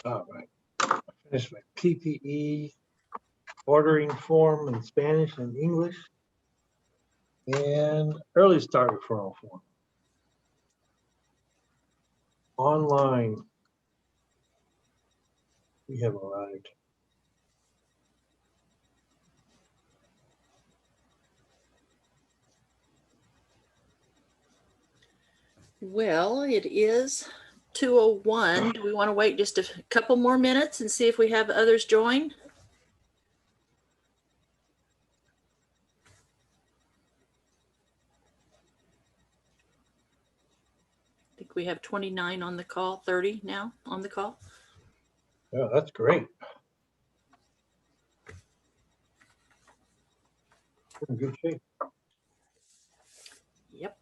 All right. I finished my PPE ordering form in Spanish and English, and early start referral form. Online, we have arrived. Well, it is 2:01. Do we want to wait just a couple more minutes and see if we have others join? I think we have 29 on the call, 30 now on the call. Yeah, that's great. We're in good shape. Yep.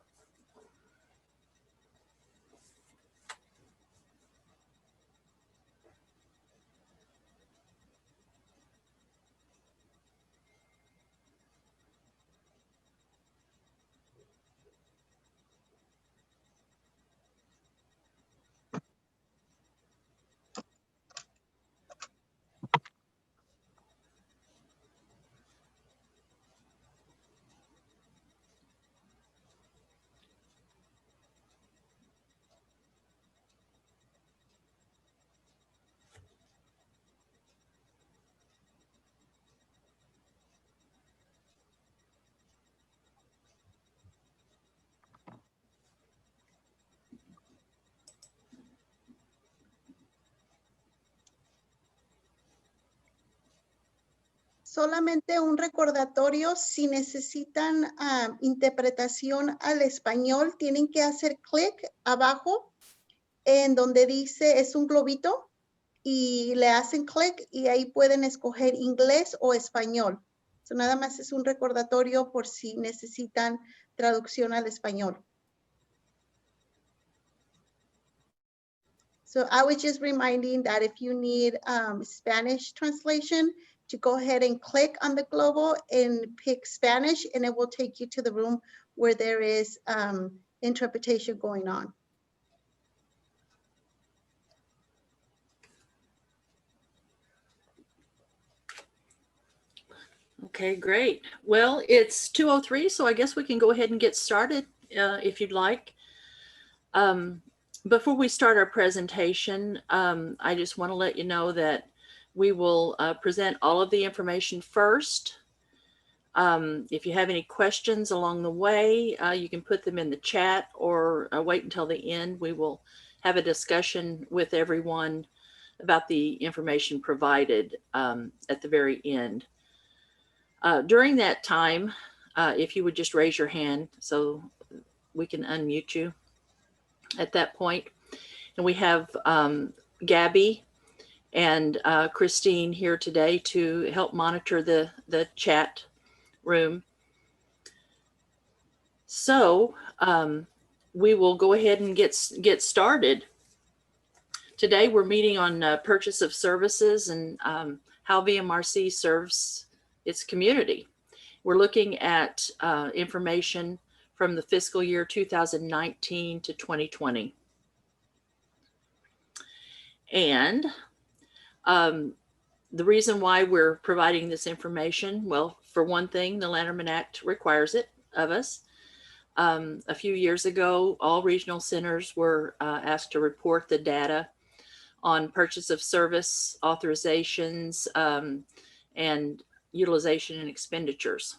Solamente un recordatorio, si necesitan interpretación al español, tienen que hacer clic abajo en donde dice, es un globito, y le hacen clic y ahí pueden escoger inglés o español. So, nada más es un recordatorio por si necesitan traducción al español. So I was just reminding that if you need Spanish translation, to go ahead and click on the global and pick Spanish, and it will take you to the room where there is interpretation going on. Okay, great. Well, it's 2:03, so I guess we can go ahead and get started if you'd like. Before we start our presentation, I just want to let you know that we will present all of the information first. If you have any questions along the way, you can put them in the chat or wait until the end. We will have a discussion with everyone about the information provided at the very end. During that time, if you would just raise your hand so we can unmute you at that point. And we have Gabby and Christine here today to help monitor the chat room. So we will go ahead and get started. Today we're meeting on purchase of services and how VMRC serves its community. We're looking at information from the fiscal year 2019 to 2020. And the reason why we're providing this information, well, for one thing, the Lanterman Act requires it of us. A few years ago, all regional centers were asked to report the data on purchase of service authorizations and utilization and expenditures.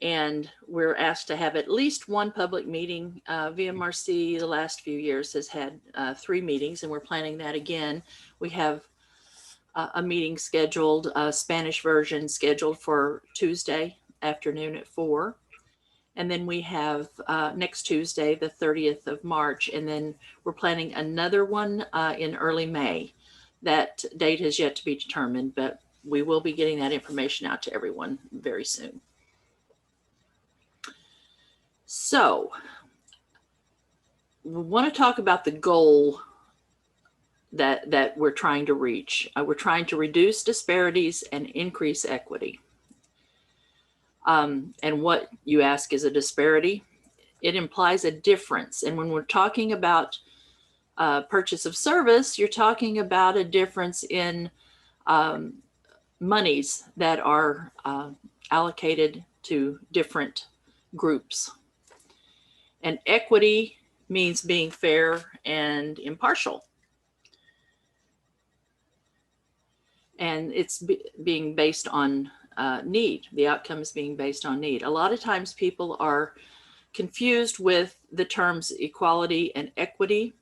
And we're asked to have at least one public meeting. VMRC the last few years has had 3 meetings, and we're planning that again. We have a meeting scheduled, a Spanish version scheduled for Tuesday afternoon at 4. And then we have next Tuesday, the 30th of March, and then we're planning another one in early May. That date has yet to be determined, but we will be getting that information out to everyone very soon. So we want to talk about the goal that we're trying to reach. We're trying to reduce disparities and increase equity. And what you ask is a disparity. It implies a difference. And when we're talking about Purchase of service, you're talking about a difference in monies that are allocated to different groups. And equity means being fair and impartial. And it's being based on need. The outcome is being based on need. A lot of times people are confused with the terms equality and equity.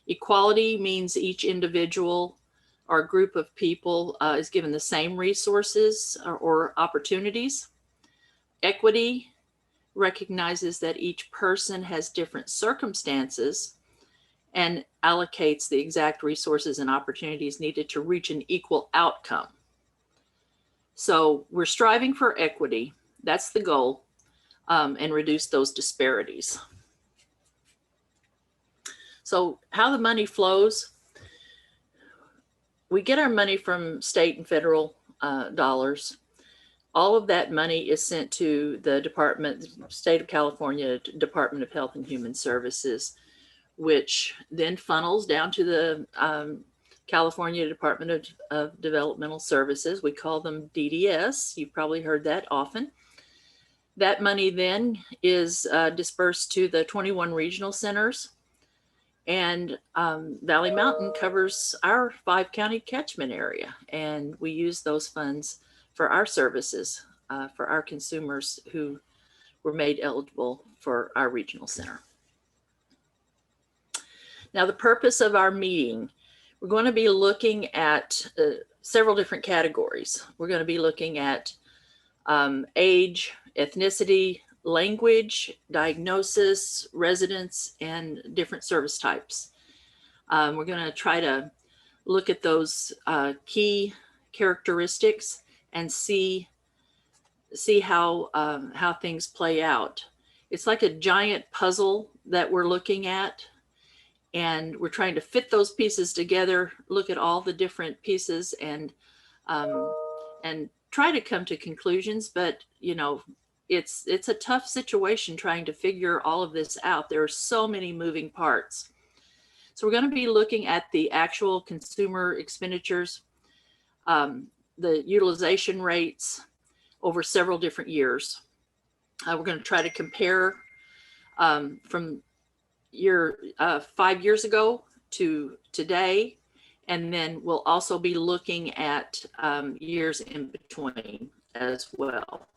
Equality means each individual or group of people is given the same resources or opportunities. Equity recognizes that each person has different circumstances and allocates the exact resources and opportunities needed to reach an equal outcome. So we're striving for equity. That's the goal, and reduce those disparities. So how the money flows, we get our money from state and federal dollars. All of that money is sent to the State of California Department of Health and Human Services, which then funnels down to the California Department of Developmental Services. We call them DDS. You've probably heard that often. That money then is dispersed to the 21 regional centers. And Valley Mountain covers our 5-county catchment area. And we use those funds for our services, for our consumers who were made eligible for our regional center. Now, the purpose of our meeting, we're going to be looking at several different categories. We're going to be looking at age, ethnicity, language, diagnosis, residence, and different service types. We're going to try to look at those key characteristics and see how things play out. It's like a giant puzzle that we're looking at, and we're trying to fit those pieces together, look at all the different pieces, and try to come to conclusions. But you know, it's a tough situation trying to figure all of this out. There are so many moving parts. So we're going to be looking at the actual consumer expenditures, the utilization rates over several different years. We're going to try to compare from 5 years ago to today, and then we'll also be looking at years in between as well.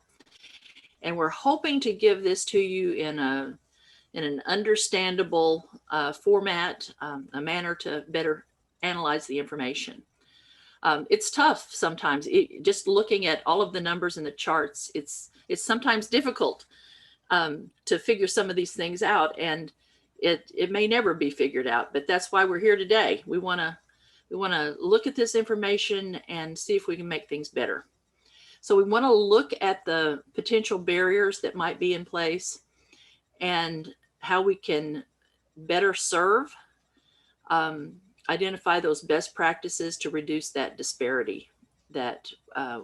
And we're hoping to give this to you in an understandable format, a manner to better analyze the information. It's tough sometimes. Just looking at all of the numbers in the charts, it's sometimes difficult to figure some of these things out, and it may never be figured out. But that's why we're here today. We want to look at this information and see if we can make things better. So we want to look at the potential barriers that might be in place and how we can better serve, identify those best practices to reduce that disparity that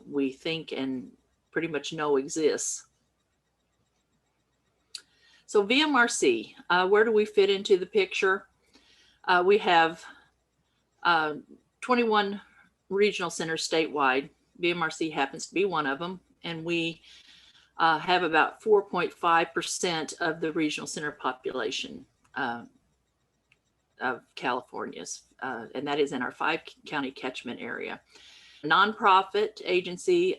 we think and pretty much know exists. So VMRC, where do we fit into the picture? We have 21 regional centers statewide. VMRC happens to be one of them, and we have about 4.5% of the regional center population of California's, and that is in our 5-county catchment area. Nonprofit agency,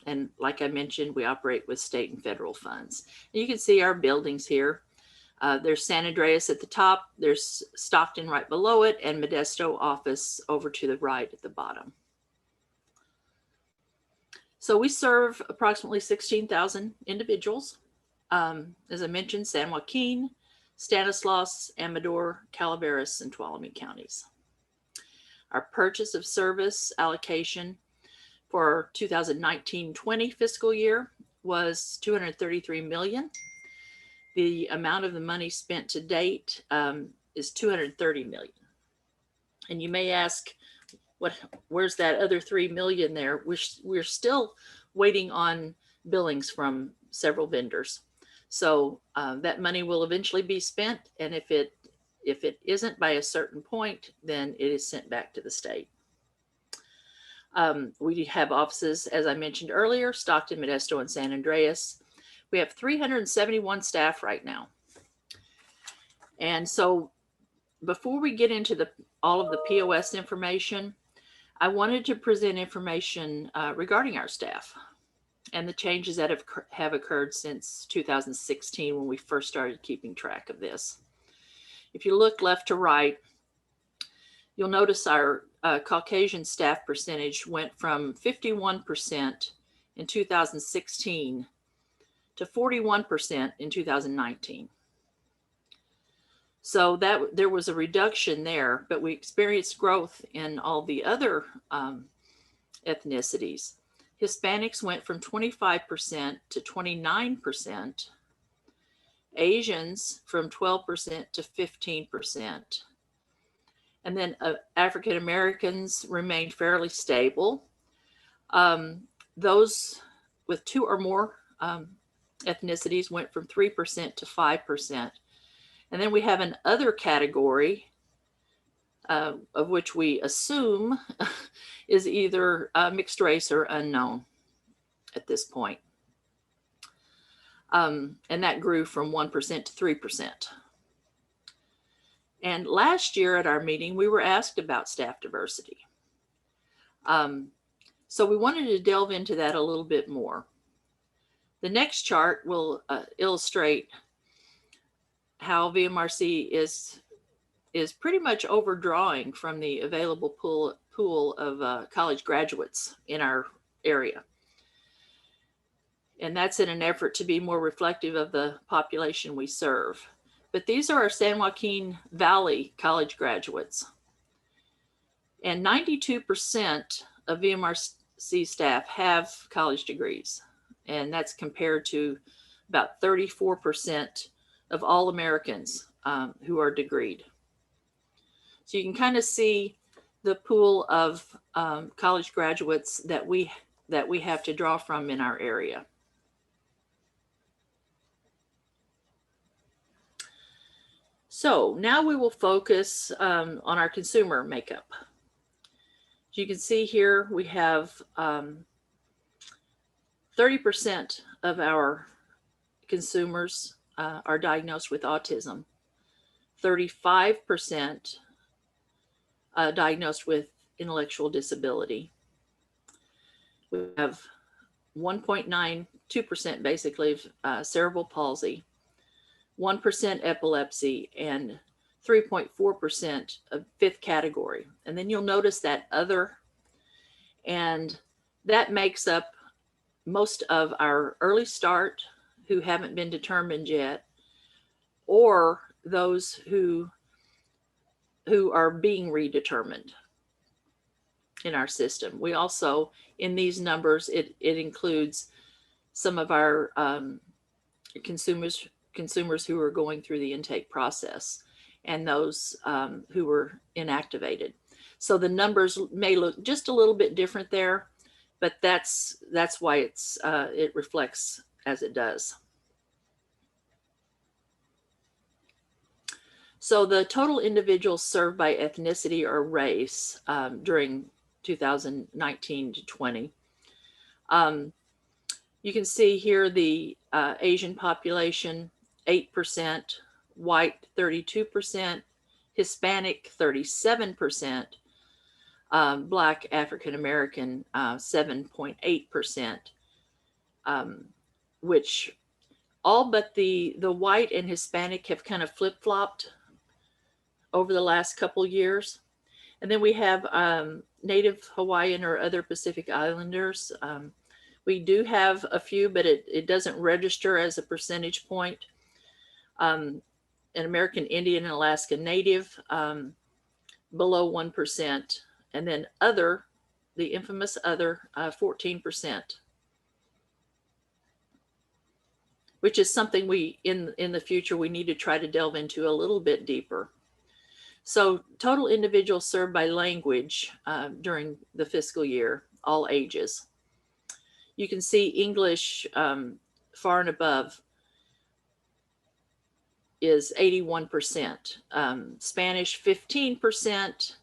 and like I mentioned, we operate with state and federal funds. And you can see our buildings here. There's San Andreas at the top, there's Stockton right below it, and Modesto office over to the right at the bottom. So we serve approximately 16,000 individuals. As I mentioned, San Joaquin, Stanislaus, Amador, Calaveras, and Tuolumne counties. Our purchase of service allocation for 2019-20 fiscal year was $233 million. The amount of the money spent to date is $230 million. And you may ask, where's that other $3 million there? We're still waiting on billings from several vendors. So that money will eventually be spent. And if If it isn't by a certain point, then it is sent back to the state. We have offices, as I mentioned earlier, Stockton, Modesto, and San Andreas. We have 371 staff right now. And so before we get into all of the POS information, I wanted to present information regarding our staff and the changes that have occurred since 2016 when we first started keeping track of this. If you look left to right, you'll notice our Caucasian staff percentage went from 51% in 2016 to 41% in 2019. So that there was a reduction there, but we experienced growth in all the other ethnicities. Hispanics went from 25% to 29%, Asians from 12% to 15%. And then African Americans remained fairly stable. Those with 2 or more ethnicities went from 3% to 5%. And then we have an other category of which we assume is either mixed race or unknown at this point. And that grew from 1% to 3%. And last year at our meeting, we were asked about staff diversity. So we wanted to delve into that a little bit more. The next chart will illustrate how VMRC is pretty much overdrawing from the available pool of college graduates in our area. And that's in an effort to be more reflective of the population we serve. But these are our San Joaquin Valley college graduates. And 92% of VMRC staff have college degrees. And that's compared to about 34% of all Americans who are degreed. So you can kind of see the pool of college graduates that we have to draw from in our area. So now we will focus on our consumer makeup. As you can see here, we have 30% of our consumers are diagnosed with autism, 35% diagnosed with intellectual disability. We have 1.92% basically of cerebral palsy, 1% epilepsy, and 3.4% of 5th category. And then you'll notice that other, and that makes up most of our early start who haven't been determined yet, or those who are being redetermined in our system. We also, in these numbers, it includes some of our consumers who are going through the intake process and those who were inactivated. So the numbers may look just a little bit different there, but that's why it reflects as it does. So the total individuals served by ethnicity or race during 2019 to 20. You can see here the Asian population, 8%, white 32%, Hispanic 37%, Black African American 7.8%, which all but the white and Hispanic have kind of flip-flopped over the last couple years. And then we have Native Hawaiian or other Pacific Islanders. We do have a few, but it doesn't register as a percentage point. An American Indian and Alaska Native, below 1%. And then other, the infamous other, 14%. Which is something we, in the future, we need to try to delve into a little bit deeper. So total individuals served by language during the fiscal year, all ages. You can see English far and above. is 81%, Spanish 15%,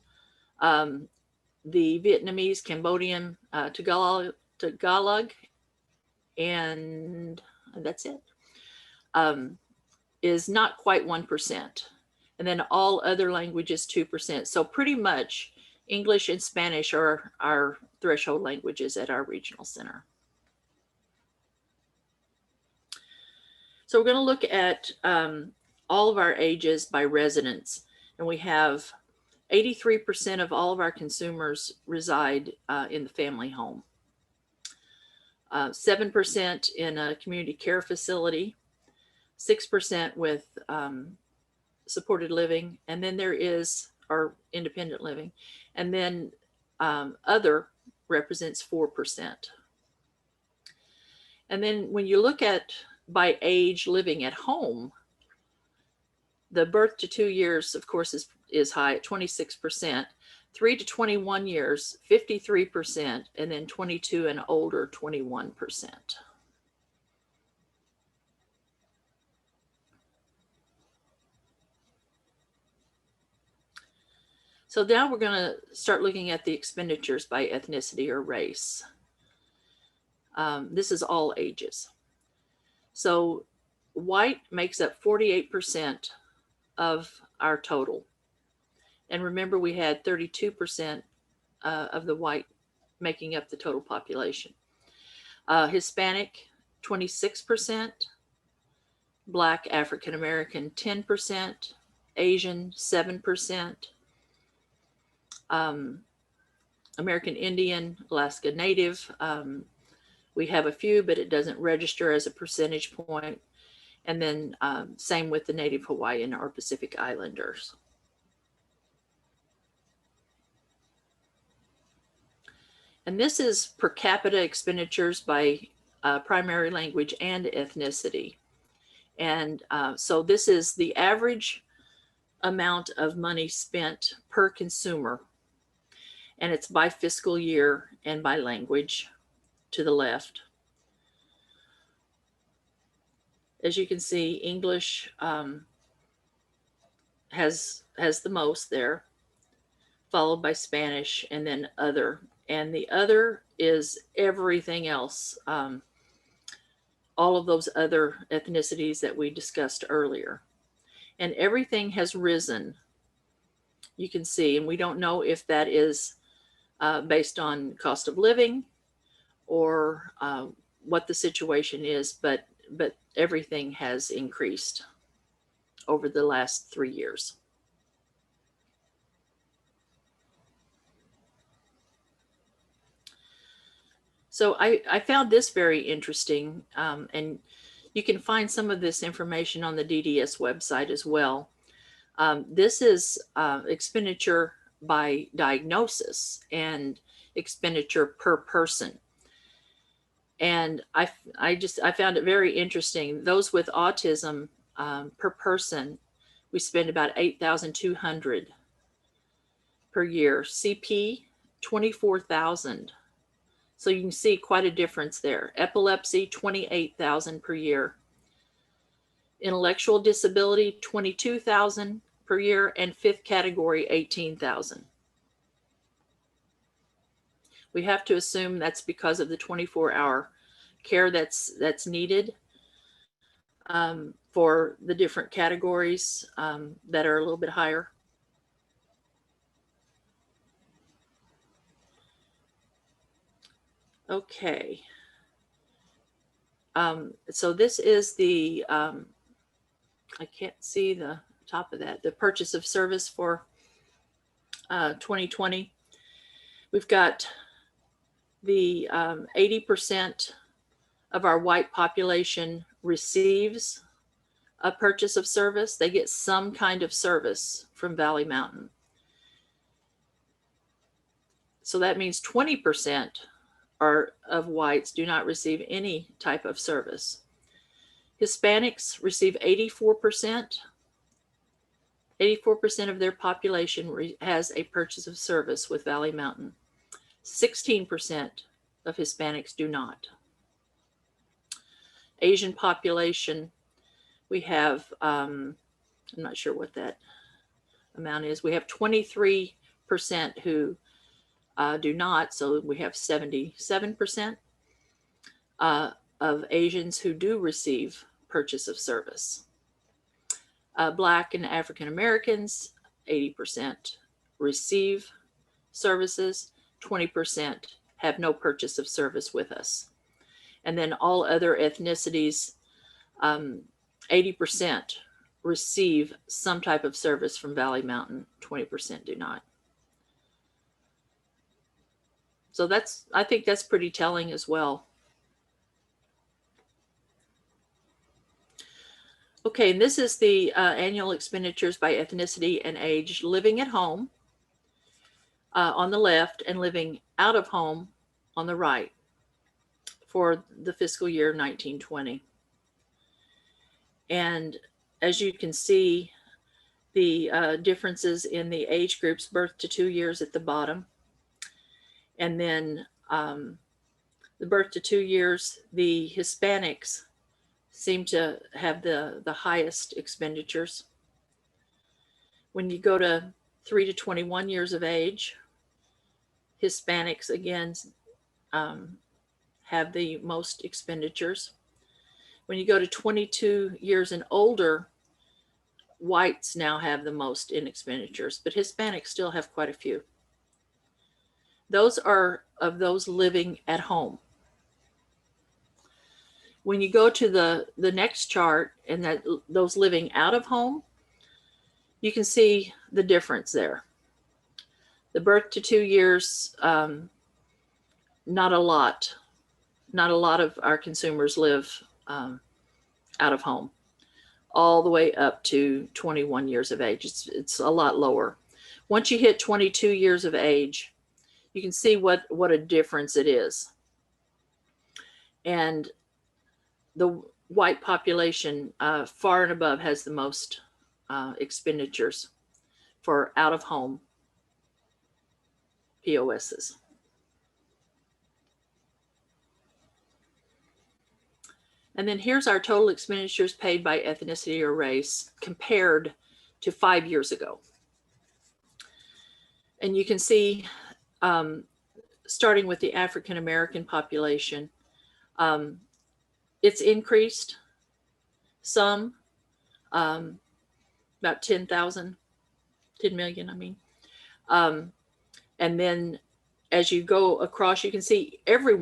the Vietnamese, Cambodian, Tagalog, and that's it, is not quite 1%. And then all other languages, 2%. So pretty much English and Spanish are our threshold languages at our regional center. So we're going to look at all of our ages by residence. And we have 83% of all of our consumers reside in the family home. 7% in a community care facility, 6% with supported living, and then there is our independent living, and then other represents 4%. And then when you look at by age living at home, the birth to 2 years, of course, is high at 26%, 3 to 21 years, 53%, and then 22 and older, 21%. So now we're going to start looking at the expenditures by ethnicity or race. This is all ages. So white makes up 48% of our total. And remember, we had 32% of the white making up the total population. Hispanic, 26%. Black, African American, 10%. Asian, 7%. American Indian, Alaska Native. We have a few, but it doesn't register as a percentage point. And then same with the Native Hawaiian or Pacific Islanders. And this is per capita expenditures by primary language and ethnicity. And so this is the average amount of money spent per consumer. And it's by fiscal year and by language to the left. As you can see, English has the most there, followed by Spanish and then other. And the other is everything else, all of those other ethnicities that we discussed earlier. And everything has risen, you can see, and we don't know if that is based on cost of living or what the situation is, but everything has increased over the last 3 years. So I found this very interesting, and you can find some of this information on the DDS website as well. This is expenditure by diagnosis and expenditure per person. And I found it very interesting. Those with autism per person, we spend about $8,200 per year. CP, $24,000. So you can see quite a difference there. Epilepsy, $28,000 per year. Intellectual disability, $22,000 per year, and fifth category, $18,000. We have to assume that's because of the 24-hour care that's needed for the different categories that are a little bit higher. Okay. So this is the, I can't see the top of that, the purchase of service for 2020. We've got the 80% of our white population receives a purchase of service. They get some kind of service from Valley Mountain. So that means 20% of whites do not receive any type of service. Hispanics receive 84%. 84% of their population has a purchase of service with Valley Mountain. 16% of Hispanics do not. Asian population, we have I'm not sure what that amount is. We have 23% who do not, so we have 77% of Asians who do receive purchase of service. Black and African Americans, 80% receive services, 20% have no purchase of service with us. And then all other ethnicities, 80% receive some type of service from Valley Mountain, 20% do not. So I think that's pretty telling as well. Okay, and this is the annual expenditures by ethnicity and age, living at home on the left and living out of home on the right for the fiscal year 1920. And as you can see, the differences in the age groups, birth to 2 years at the bottom. And then the birth to 2 years, the Hispanics seem to have the highest expenditures. When you go to 3 to 21 years of age, Hispanics again have the most expenditures. When you go to 22 years and older, whites now have the most in expenditures, but Hispanics still have quite a few. Those are of those living at home. When you go to the next chart and those living out of home, you can see the difference there. The birth to 2 years, not a lot of our consumers live out of home, all the way up to 21 years of age. It's a lot lower. Once you hit 22 years of age, you can see what a difference it is. And the white population far and above has the most expenditures for out-of-home POSs. And then here's our total expenditures paid by ethnicity or race compared to 5 years ago. And you can see, starting with the African American population, it's increased some, about 10 million, I mean. And then as you go across, you can see every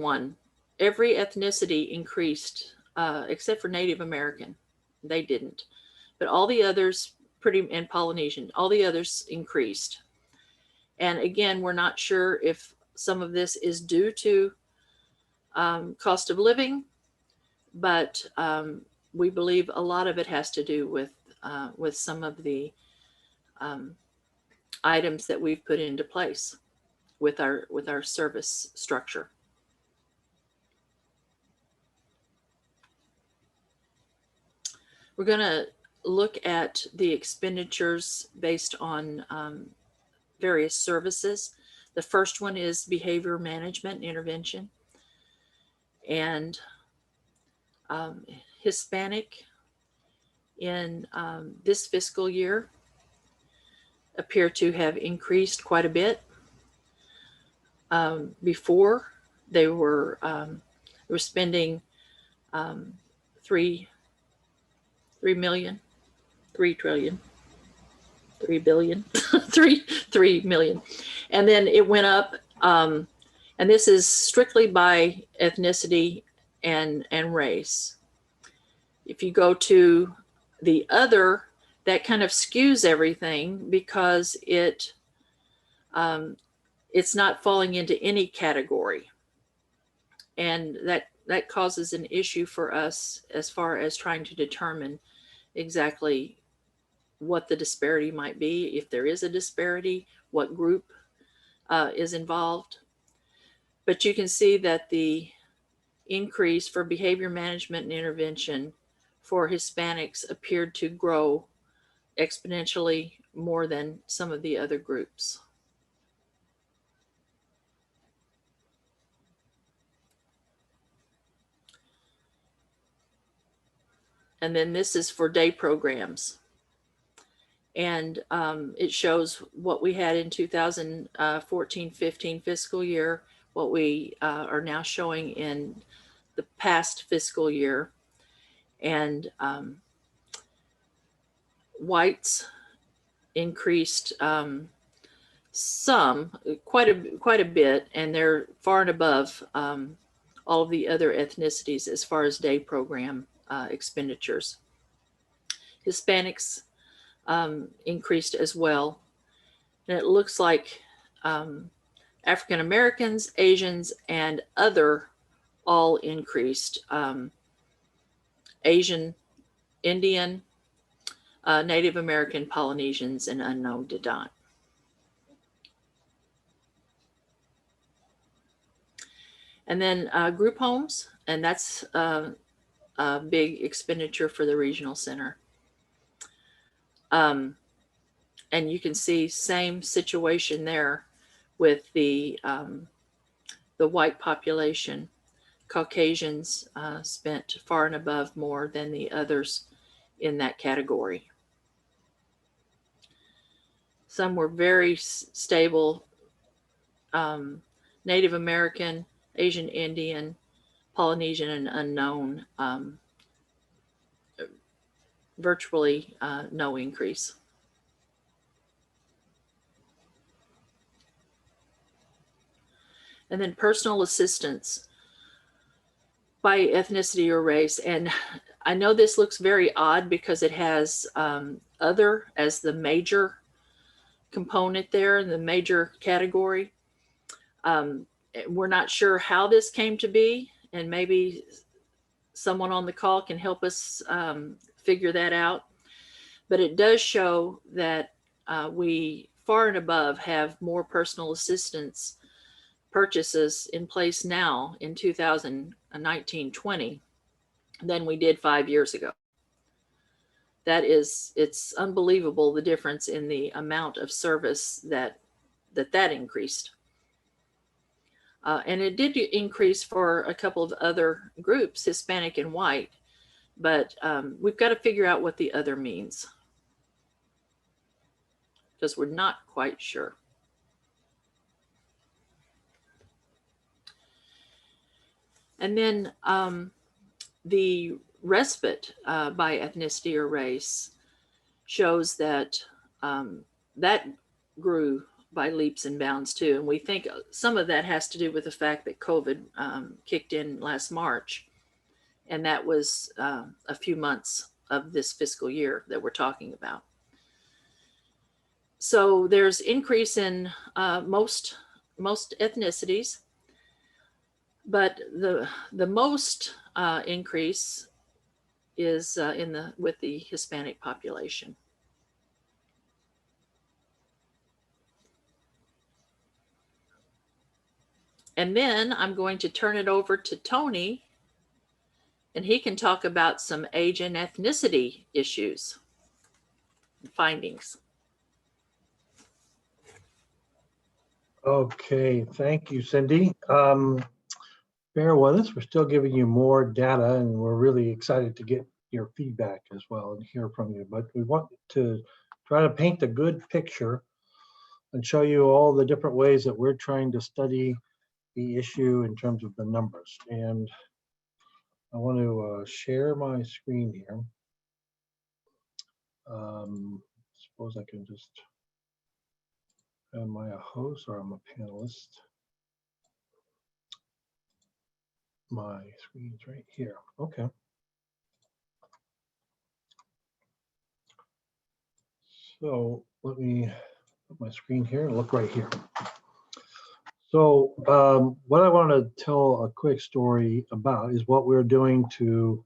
ethnicity increased, except for Native American. They didn't. But all the others, and Polynesian, all the others increased. And again, we're not sure if some of this is due to cost of living, but we believe a lot of it has to do with some of the items that we've put into place with our service structure. We're going to look at the expenditures based on various services. The first one is behavior management and intervention. And Hispanic in this fiscal year appear to have increased quite a bit. Before they were spending 3 million, 3 trillion, 3 billion, 3 million. And then it went up, and this is strictly by ethnicity and race. If you go to the other, that kind of skews everything because it's not falling into any category. And that causes an issue for us as far as trying to determine exactly what the disparity might be, if there is a disparity, what group is involved. But you can see that the increase for behavior management and intervention for Hispanics appeared to grow exponentially more than some of the other groups. And then this is for day programs. And it shows what we had in 2014-15 fiscal year, what we are now showing in the past fiscal year. And whites increased quite a bit, and they're far and above all of the other ethnicities as far as day program expenditures. Hispanics increased as well, and it looks like African Americans, Asians, and other all increased. Asian, Indian, Native American, Polynesians, and unknown did not. And then group homes, and that's a big expenditure for the regional center. And you can see same situation there with the white population. Caucasians spent far and above more than the others in that category. Some were very stable. Native American, Asian Indian, Polynesian, and unknown, virtually no increase. And then personal assistance by ethnicity or race. And I know this looks very odd because it has other as the major component there in the major category. We're not sure how this came to be, and maybe someone on the call can help us figure that out. But it does show that we far and above have more personal assistance purchases in place now in 2019-20 than we did 5 years ago. It's unbelievable the difference in the amount of service that increased. And it did increase for a couple of other groups, Hispanic and white, but we've got to figure out what the other means because we're not quite sure. And then the respite by ethnicity or race shows that that grew by leaps and bounds too. And we think some of that has to do with the fact that COVID kicked in last March. And that was a few months of this fiscal year that we're talking about. So there's increase in most ethnicities, but the most increase is with the Hispanic population. And then I'm going to turn it over to Tony, and he can talk about some age and ethnicity issues and findings. Okay, thank you, Cindy. Bear with us, we're still giving you more data, and we're really excited to get your feedback as well and hear from you. But we want to try to paint a good picture and show you all the different ways that we're trying to study the issue in terms of the numbers. And I want to share my screen here. Suppose I can just, am I a host or I'm a panelist? My screen's right here. Okay. So let me put my screen here and look right here. So what I want to tell a quick story about is what we're doing to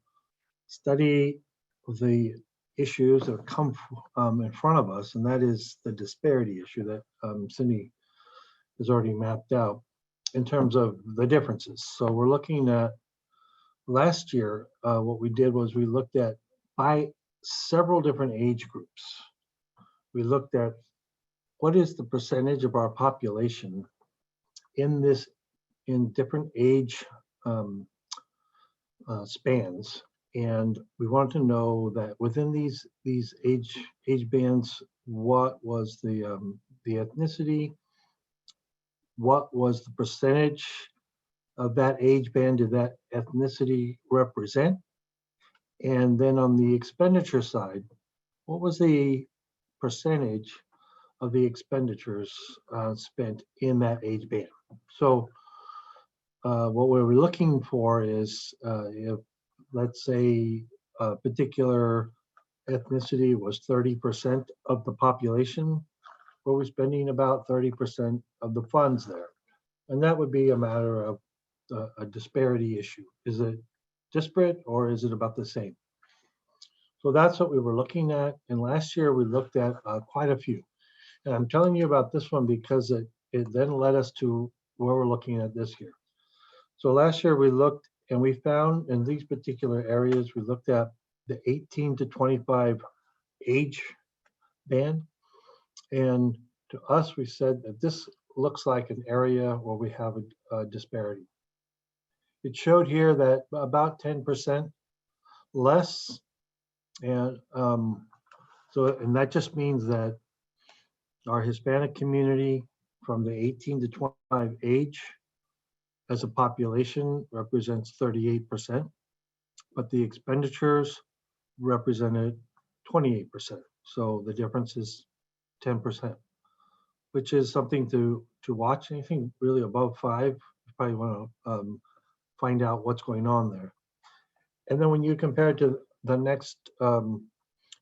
study the issues that come in front of us, and that is the disparity issue that Cindy has already mapped out in terms of the differences. So we're looking at last year, what we did was we looked at by several different age groups. We looked at what is the percentage of our population in different age spans And we want to know that within these age bands, what was the ethnicity, what was the percentage of that age band did that ethnicity represent? And then on the expenditure side, what was the percentage of the expenditures spent in that age band? So what we're looking for is if, let's say, a particular ethnicity was 30% of the population, were we spending about 30% of the funds there? And that would be a matter of a disparity issue. Is it disparate or is it about the same? So that's what we were looking at. And last year we looked at quite a few. And I'm telling you about this one because it then led us to where we're looking at this year. So last year we looked and we found in these particular areas, we looked at the 18 to 25 age band. And to us, we said that this looks like an area where we have a disparity. It showed here that about 10% less. And and that just means that our Hispanic community from the 18 to 25 age as a population represents 38%, but the expenditures represented 28%. So the difference is 10%, which is something to watch. Anything really above 5, you probably want to find out what's going on there. And then when you compare it to the next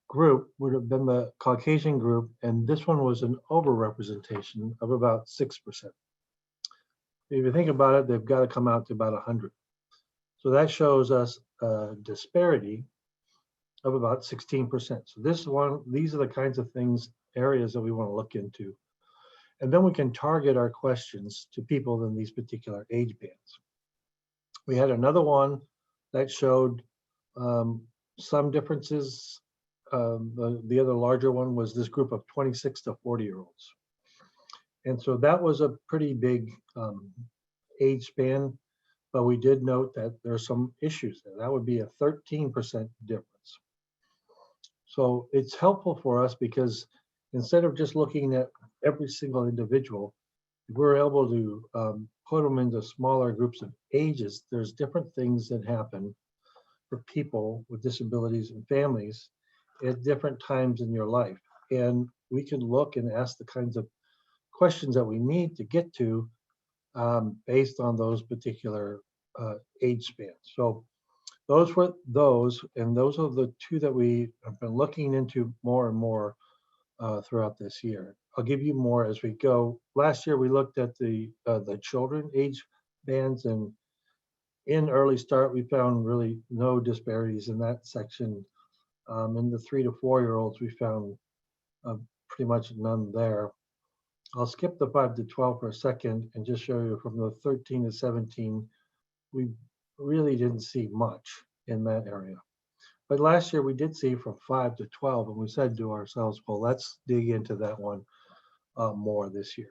group, would have been the Caucasian group, and this one was an overrepresentation of about 6%. If you think about it, they've got to come out to about 100. So that shows us a disparity of about 16%. So these are the kinds of areas that we want to look into. And then we can target our questions to people in these particular age bands. We had another one that showed some differences. The other larger one was this group of 26 to 40-year-olds. And so that was a pretty big age span, but we did note that there's some issues there. That would be a 13% difference. So it's helpful for us because instead of just looking at every single individual, if we're able to put them into smaller groups of ages, there's different things that happen for people with disabilities and families at different times in your life. And we can look and ask the kinds of questions that we need to get to based on those particular age spans. So those were those, and those are the two that we have been looking into more and more throughout this year. I'll give you more as we go. Last year we looked at the children age bands, and in Early Start we found really no disparities in that section. In the 3 to 4-year-olds we found pretty much none there. I'll skip the 5 to 12 for a second and just show you from the 13 to 17, we really didn't see much in that area. But last year we did see from 5 to 12, and we said to ourselves, well, let's dig into that one more this year.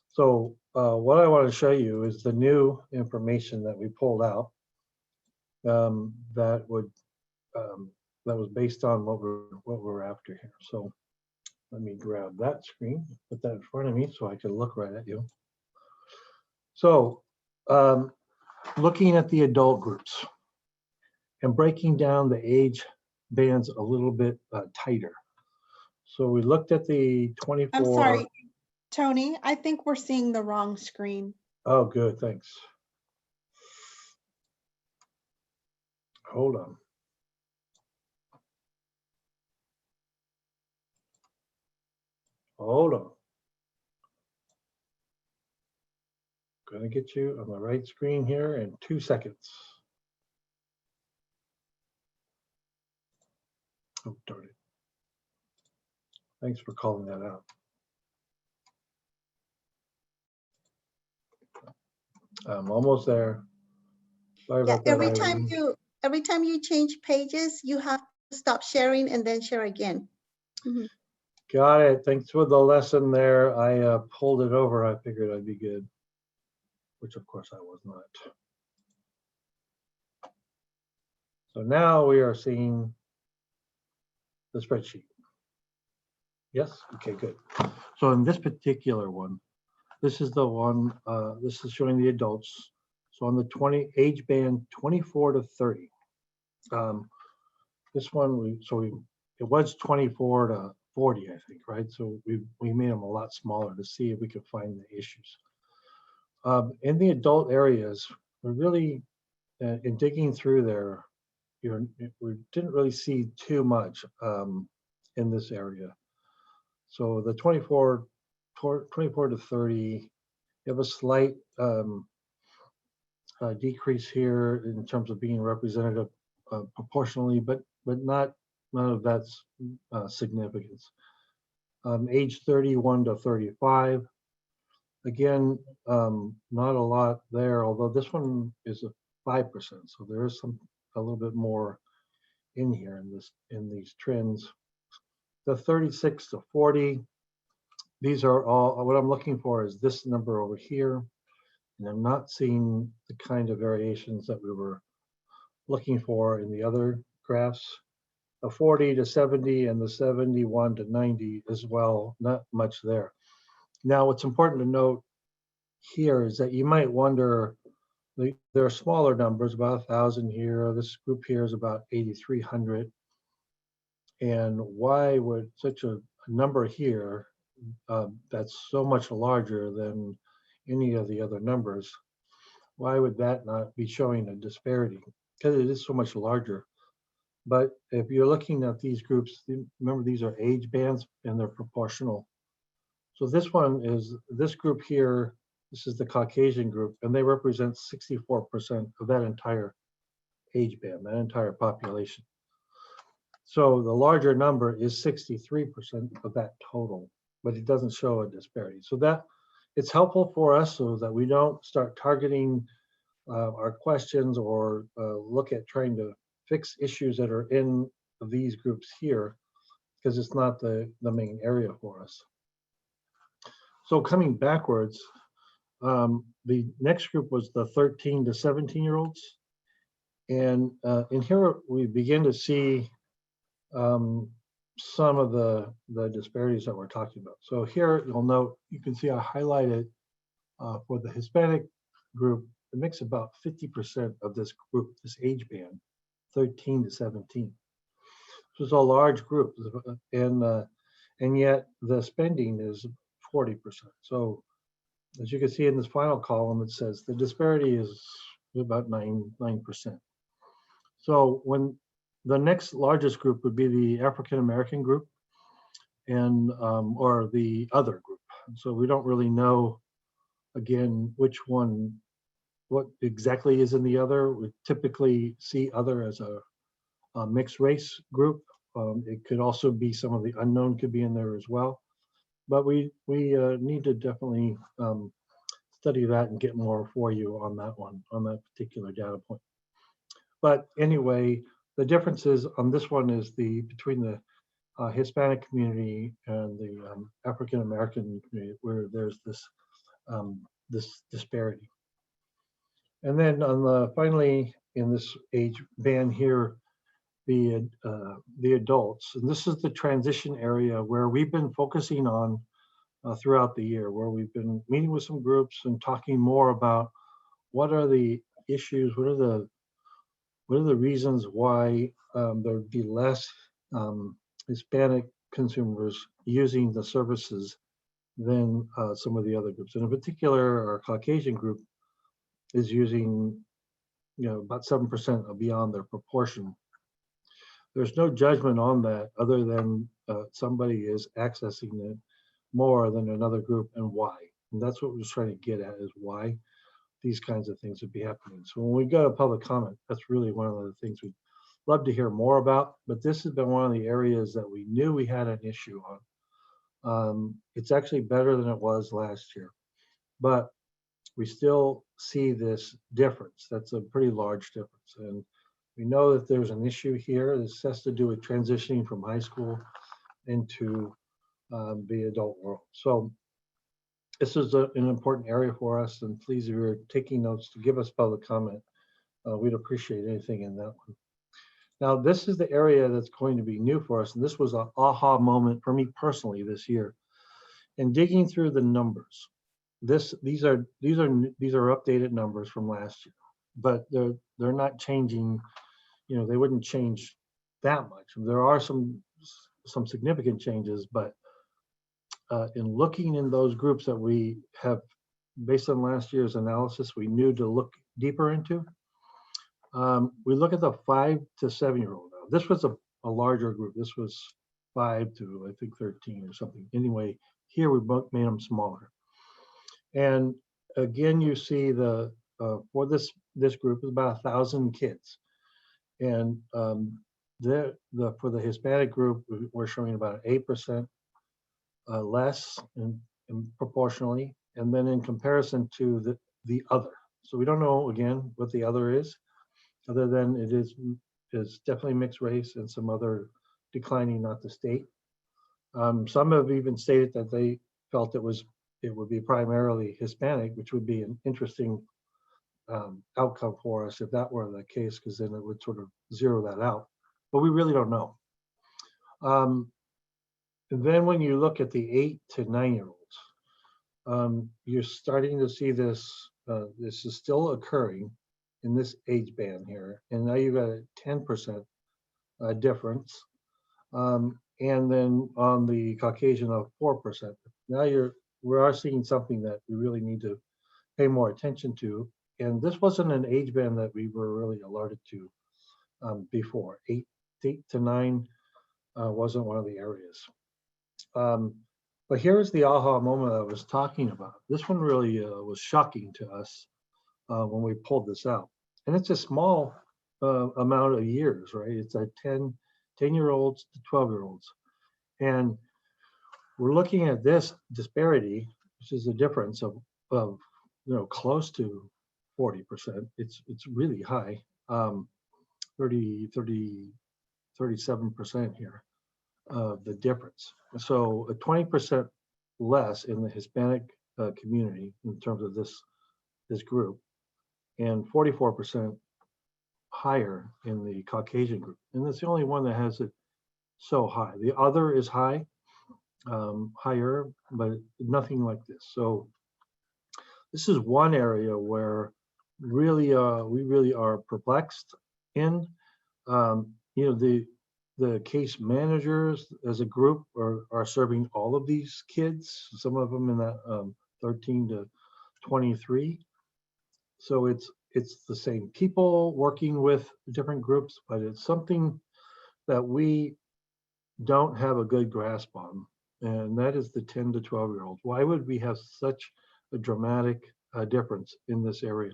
So what I want to show you is the new information that we pulled out that was based on what we're after here. So let me grab that screen, put that in front of me so I can look right at you. So looking at the adult groups and breaking down the age bands a little bit tighter. So we looked at the 24. I'm sorry, Tony, I think we're seeing the wrong screen. Oh, good, thanks. Hold on. Hold on. Gonna get you on the right screen here in 2 seconds. Oh, darn it. Thanks for calling that out. I'm almost there. Sorry Yeah, about that. every time you change pages, you have to stop sharing and then share again. Mhm. Got it. Thanks for the lesson there. I pulled it over. I figured I'd be good, which of course I was not. So now we are seeing the spreadsheet. Yes, okay, good. So in this particular one, this is the one, this is showing the adults. So on the age band 24 to 30. This one, it was 24 to 40, I think, right? So we made them a lot smaller to see if we could find the issues. In the adult areas, we really, in digging through there, we didn't really see too much in this area. So the 24 to 30, you have a slight decrease here in terms of being representative proportionally, but none of that's significance. Age 31 to 35, again, not a lot there, although this one is a 5%, so there is a little bit more in here in these trends. The 36 to 40, these are all, what I'm looking for is this number over here, and I'm not seeing the kind of variations that we were looking for in the other graphs. The 40 to 70 and the 71 to 90 as well, not much there. Now, what's important to note here is that you might wonder, there are smaller numbers, about 1,000 here. This group here is about 8,300. And why would such a number here that's so much larger than any of the other numbers, why would that not be showing a disparity? Because it is so much larger. But if you're looking at these groups, remember these are age bands and they're proportional. So this one is, this group here, this is the Caucasian group, and they represent 64% of that entire age band, that entire population. So the larger number is 63% of that total, but it doesn't show a disparity. So that it's helpful for us so that we don't start targeting our questions or look at trying to fix issues that are in these groups here, because it's not the main area for us. So coming backwards, the next group was the 13 to 17-year-olds. And in here, we begin to see some of the disparities that we're talking about. So here, you'll note, you can see I highlighted for the Hispanic group, it makes about 50% of this group, this age band, 13 to 17. So it's a large group, and yet the spending is 40%. So as you can see in this final column, it says the disparity is about 9%. So when the next largest group would be the African American group, and or the other group. So we don't really know, again, which one, what exactly is in the other. We typically see other as a mixed race group. It could also be some of the unknown could be in there as well. But we need to definitely study that and get more for you on that one, on that particular data point. But anyway, the differences on this one is between the Hispanic community and the African American community, where there's this this disparity. And then on the finally in this age band here, the adults, and this is the transition area where we've been focusing on throughout the year, where we've been meeting with some groups and talking more about what are the issues, what are the reasons why there'd be less Hispanic consumers using the services than some of the other groups. And in particular, our Caucasian group is using, about 7% beyond their proportion. There's no judgment on that other than somebody is accessing it more than another group and why. And that's what we're trying to get at, is why these kinds of things would be happening. So when we go to public comment, that's really one of the things we'd love to hear more about, but this has been one of the areas that we knew we had an issue on. It's actually better than it was last year, but we still see this difference. That's a pretty large difference. And we know that there's an issue here. This has to do with transitioning from high school into the adult world. So this is an important area for us, and please, if you're taking notes, to give us public comment. We'd appreciate anything in that one. Now, this is the area that's going to be new for us, and this was an aha moment for me personally this year. In digging through the numbers, these are updated numbers from last year, but they're not changing. They wouldn't change that much. There are some significant changes, but in looking in those groups that we have, based on last year's analysis, we knew to look deeper into. We look at the 5 to 7 year old. This was a larger group. This was 5 to I think 13 or something. Anyway, here we both made them smaller. And again, you see the for this group is about 1,000 kids, and for the Hispanic group, we're showing about 8% less in proportionally, and then in comparison to the other. So we don't know again what the other is, other than it is definitely mixed race and some other declining, not the state. Some have even stated that they felt it would be primarily Hispanic, which would be an interesting outcome for us if that were the case, because then it would sort of zero that out. But we really don't know. And then when you look at the 8 to 9 year olds, you're starting to see this. This is still occurring in this age band here, and now you've got a 10% difference. And then on the Caucasian of 4%. Now we are seeing something that we really need to pay more attention to. And this wasn't an age band that we were really alerted to before. 8 to 9 wasn't one of the areas. But here's the aha moment I was talking about. This one really was shocking to us when we pulled this out. And it's a small amount of years, right? It's a 10-year-olds to 12-year-olds. And we're looking at this disparity, which is a difference of close to 40%. It's really high, 37% here of the difference. So a 20% less in the Hispanic community in terms of this group, and 44% higher in the Caucasian group. And that's the only one that has it so high. The other is high, higher, but nothing like this. So this is one area where really we really are perplexed in. The case managers as a group are serving all of these kids, some of them in that 13 to 23. So it's the same people working with different groups, but it's something that we don't have a good grasp on, and that is the 10 to 12 year olds. Why would we have such a dramatic difference in this area?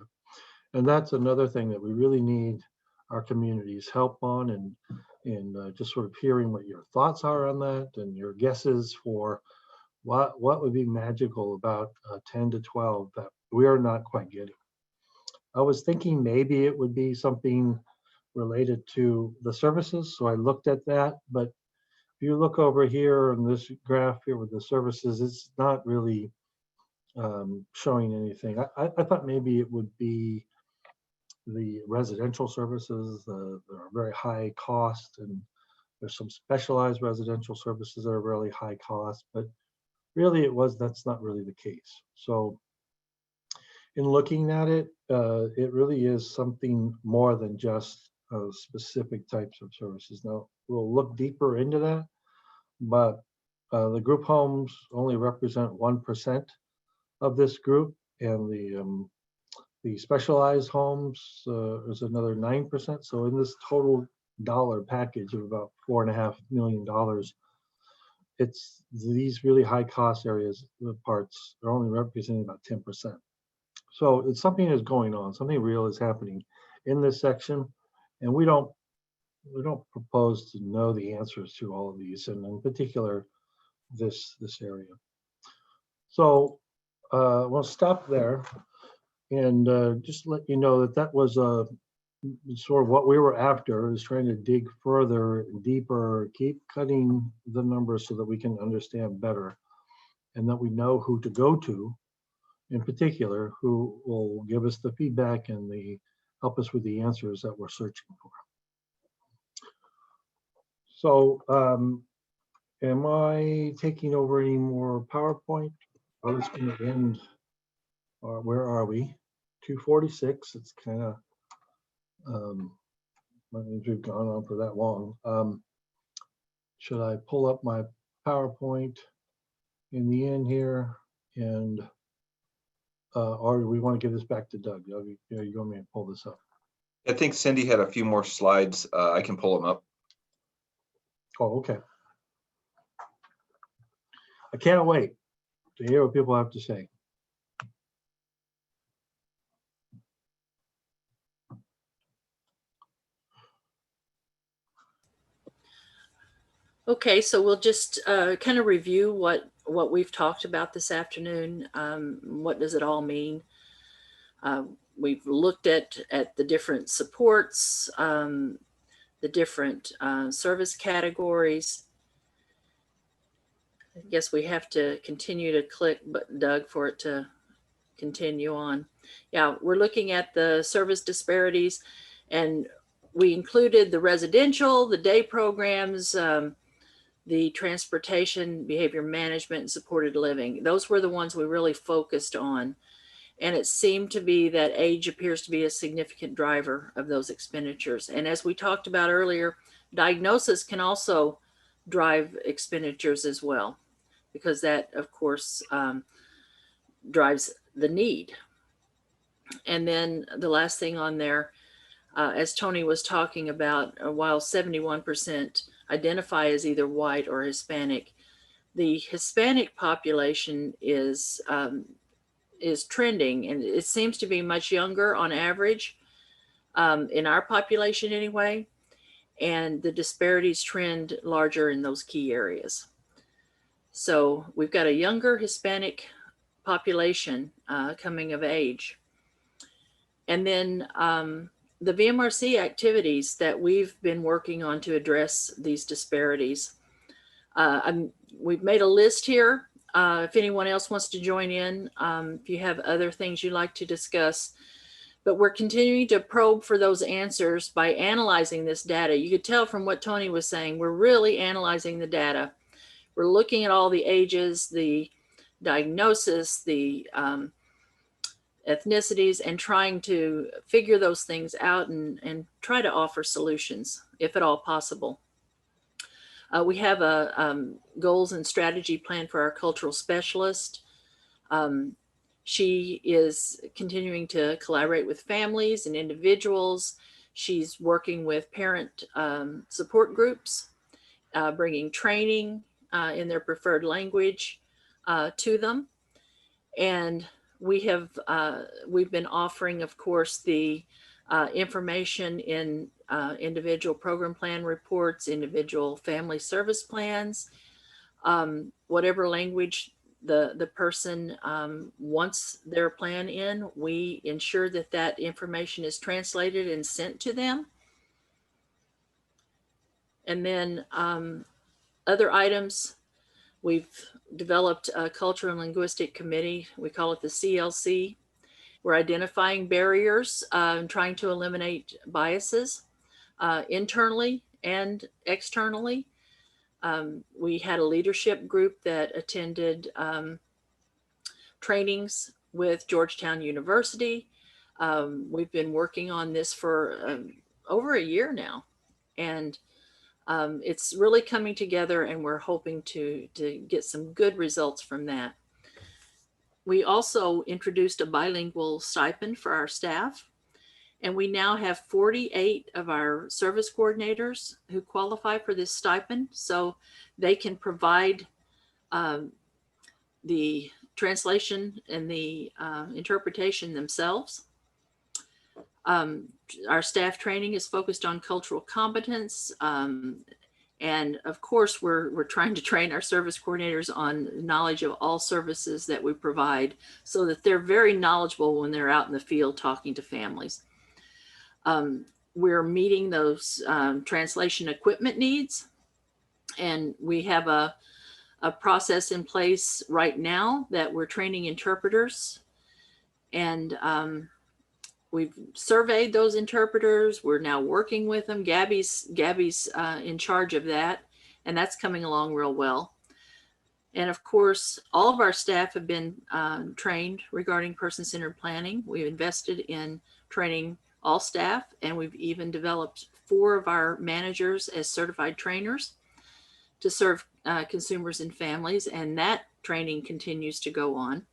And that's another thing that we really need our community's help on, and just sort of hearing what your thoughts are on that and your guesses for what would be magical about 10 to 12 that we are not quite getting. I was thinking maybe it would be something related to the services, so I looked at that, but if you look over here on this graph here with the services, it's not really showing anything. I thought maybe it would be the residential services that are very high cost, and there's some specialized residential services that are really high cost, but really that's not really the case. So in looking at it, it really is something more than just specific types of services. Now, we'll look deeper into that, but the group homes only represent 1% of this group, and the specialized homes is another 9%. So in this total dollar package of about $4.5 million, it's these really high cost areas, the parts are only representing about 10%. So it's something is going on, something real is happening in this section, and we don't propose to know the answers to all of these, and in particular this area. So we'll stop there and just let you know that was sort of what we were after, is trying to dig further, deeper, keep cutting the numbers so that we can understand better, and that we know who to go to, in particular, who will give us the feedback and help us with the answers that we're searching for. So am I taking over any more PowerPoint? Oh, it's going to end. Where are we? 2:46. It's kind of, that means we've gone on for that long. Should I pull up my PowerPoint in the end here? And or do we want to give this back to Doug? Doug, you want me to pull this up? I think Cindy had a few more slides. I can pull them up. Oh, okay. I can't wait to hear what people have to say. Okay, so we'll just kind of review what we've talked about this afternoon. What does it all mean? We've looked at the different supports, the different service categories. I guess we have to continue to click, but Doug, for it to continue on. Yeah, we're looking at the service disparities, and we included the residential, the day programs, the transportation, behavior management, and supported living. Those were the ones we really focused on. And it seemed to be that age appears to be a significant driver of those expenditures. And as we talked about earlier, diagnosis can also drive expenditures as well, because that, of course, drives the need. And then the last thing on there, as Tony was talking about, while 71% identify as either white or Hispanic, the Hispanic population is trending, and it seems to be much younger on average in our population anyway, and the disparities trend larger in those key areas. So we've got a younger Hispanic population coming of age. And then the VMRC activities that we've been working on to address these disparities. We've made a list here. If anyone else wants to join in, if you have other things you'd like to discuss, but we're continuing to probe for those answers by analyzing this data. You could tell from what Tony was saying, we're really analyzing the data. We're looking at all the ages, the diagnosis, the ethnicities, and trying to figure those things out and try to offer solutions, if at all possible. We have a goals and strategy plan for our cultural specialist. She is continuing to collaborate with families and individuals. She's working with parent support groups, bringing training in their preferred language to them. And we've been offering, of course, the information in individual program plan reports, individual family service plans, whatever language the person wants their plan in, we ensure that that information is translated and sent to them. And then other items, we've developed a cultural and linguistic committee. We call it the CLC. We're identifying barriers and trying to eliminate biases internally and externally. We had a leadership group that attended trainings with Georgetown University. We've been working on this for over a year now, and it's really coming together, and we're hoping to get some good results from that. We also introduced a bilingual stipend for our staff, and we now have 48 of our service coordinators who qualify for this stipend, so they can provide the translation and the interpretation themselves. Our staff training is focused on cultural competence. And of course, we're trying to train our service coordinators on knowledge of all services that we provide so that they're very knowledgeable when they're out in the field talking to families. We're meeting those translation equipment needs, and we have a process in place right now that we're training interpreters, and we've surveyed those interpreters. We're now working with them. Gabby's in charge of that, and that's coming along real well. And of course, all of our staff have been trained regarding person-centered planning. We've invested in training all staff, and we've even developed 4 of our managers as certified trainers to serve consumers and families, and that training continues to go on.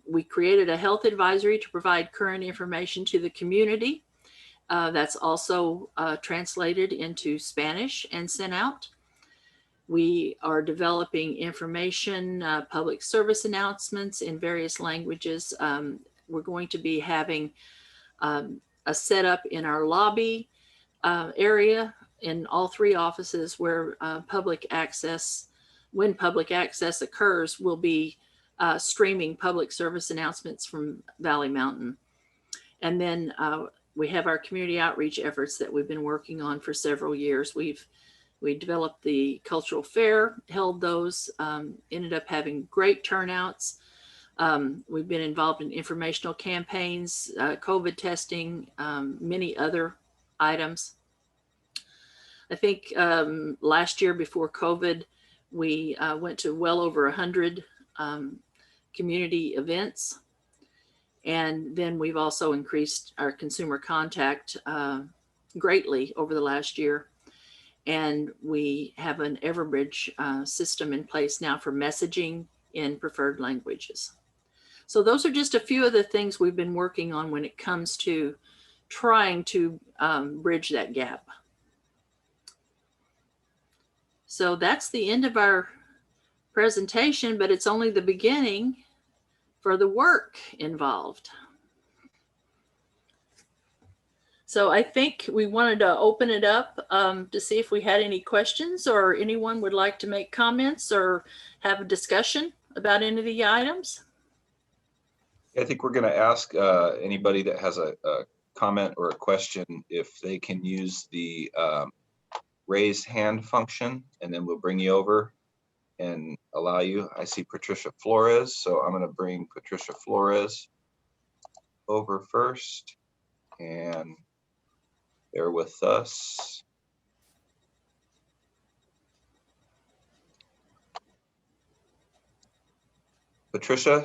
We created a health advisory to provide current information to the community. That's also translated into Spanish and sent out. We are developing information, public service announcements in various languages. We're going to be having a setup in our lobby area in all 3 offices where public access, when public access occurs, will be streaming public service announcements from Valley Mountain. And then we have our community outreach efforts that we've been working on for several years. We developed the cultural fair, held those, ended up having great turnouts. We've been involved in informational campaigns, COVID testing, many other items. I think last year before COVID, we went to well over 100 community events. And then we've also increased our consumer contact greatly over the last year. And we have an Everbridge system in place now for messaging in preferred languages. So those are just a few of the things we've been working on when it comes to trying to bridge that gap. So that's the end of our presentation, but it's only the beginning for the work involved. So I think we wanted to open it up to see if we had any questions or anyone would like to make comments or have a discussion about any of the items. I think we're going to ask anybody that has a comment or a question if they can use the raise hand function, and then we'll bring you over and allow you. I see Patricia Flores, so I'm going to bring Patricia Flores over first, and they're with us. Patricia,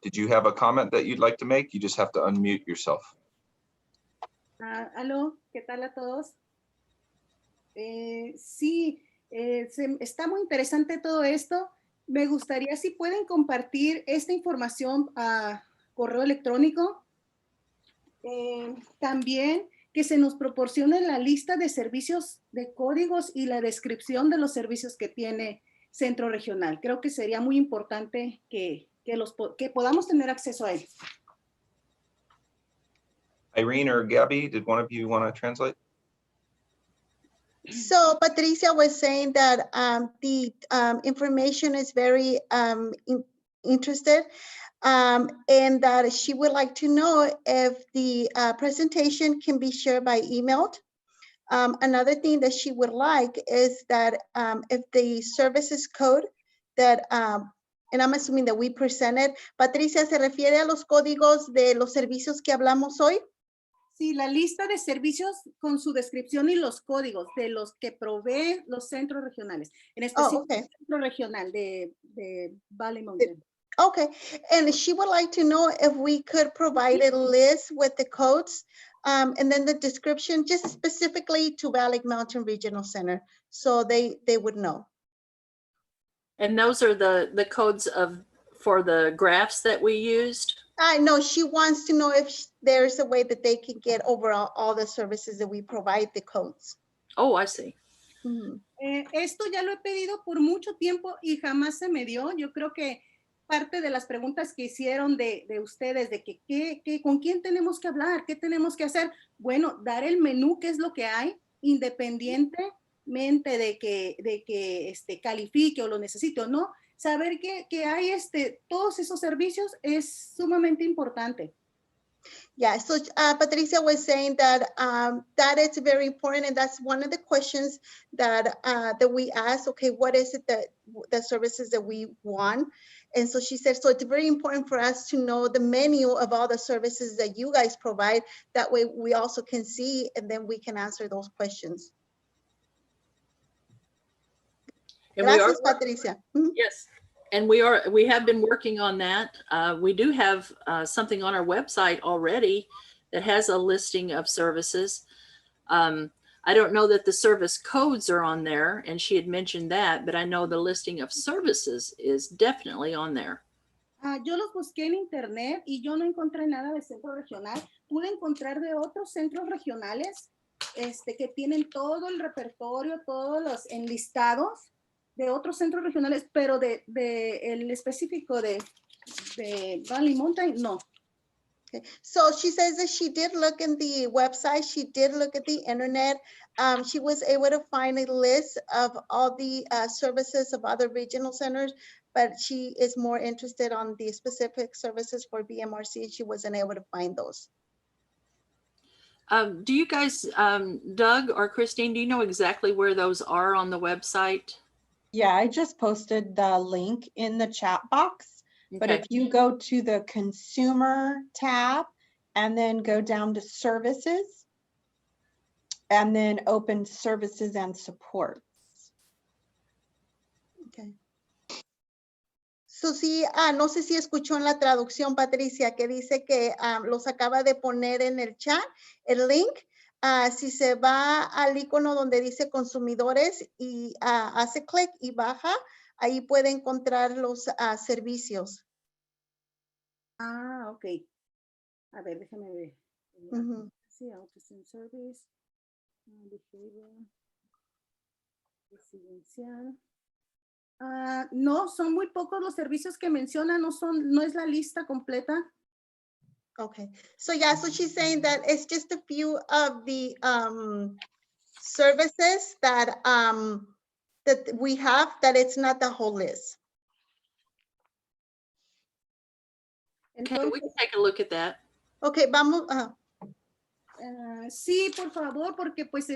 did you have a comment that you'd like to make? You just have to unmute yourself. Aló, ¿qué tal a todos? Sí, está muy interesante todo esto. Me gustaría si pueden compartir esta información a correo electrónico. También que se nos proporcione la lista de servicios de códigos y la descripción de los servicios que tiene Centro Regional. Creo que sería muy importante que podamos tener acceso a ellos. Irene or Gabby, did one of you want to translate? So Patricia was saying that the information is very interested and that she would like to know if the presentation can be shared by email. Another thing that she would like is that if the services code that, and I'm assuming that we presented, Patricia, ¿se refiere a los códigos de los servicios que hablamos hoy? Sí, la lista de servicios con su descripción y los códigos de los que proveen los centros regionales. En específico, el centro regional de Valley Mountain. Okay, and she would like to know if we could provide a list with the codes and then the description just specifically to Valley Mountain Regional Center so they would know. And those are the codes for the graphs that we used? I know she wants to know if there's a way that they can get overall all the services that we provide, the codes. Oh, I see. Mm-hmm. Esto ya lo he pedido por mucho tiempo y jamás se me dio. Yo creo que parte de las preguntas que hicieron de ustedes, de que con quién tenemos que hablar, qué tenemos que hacer. Bueno, dar el menú, qué es lo que hay, independientemente de que califique o lo necesite o no. Saber que hay todos esos servicios es sumamente importante. Yeah, so Patricia was saying that that is very important, and that's one of the questions that that we ask. Okay, what is it that the services that we want? And so she said, so it's very important for us to know the menu of all the services that you guys provide. That way, we also can see, and then we can answer those questions. And we are Gracias, Patricia. Mhm. Yes, and we have been working on that. We do have something on our website already that has a listing of services. I don't know that the service codes are on there, and she had mentioned that, but I know the listing of services is definitely on there. Yo los busqué en internet y yo no encontré nada de centro regional. Pude encontrar de otros centros regionales que tienen todo el repertorio, todos los enlistados de otros centros regionales, pero de el específico de Valley Mountain, no. Okay. So she says that she did look in the website, she did look at the internet. She was able to find a list of all the services of other regional centers, but she is more interested on the specific services for BMRC. She wasn't able to find those. Do you guys, Doug or Christine, do you know exactly where those are on the website? Yeah, I just posted the link in the chat box. But Okay. if you go to the consumer tab and then go down to services and then open services and supports. Okay. So sí, no sé si escuchó en la traducción, Patricia, que dice que los acaba de poner en el chat, el link. Si se va al icono donde dice consumidores y hace clic y baja, ahí puede encontrar los servicios. Ah, ok. A ver, déjame ver. Ujú. Sí, autism service, behavior, residencial. No, son muy pocos los servicios que mencionan, no es la lista completa. Okay, so yeah, so she's saying that it's just a few of the services that that we have, that it's not the whole list. Okay, we can Entonces, take a look at that. Okay, vamos. sí, por favor, porque pues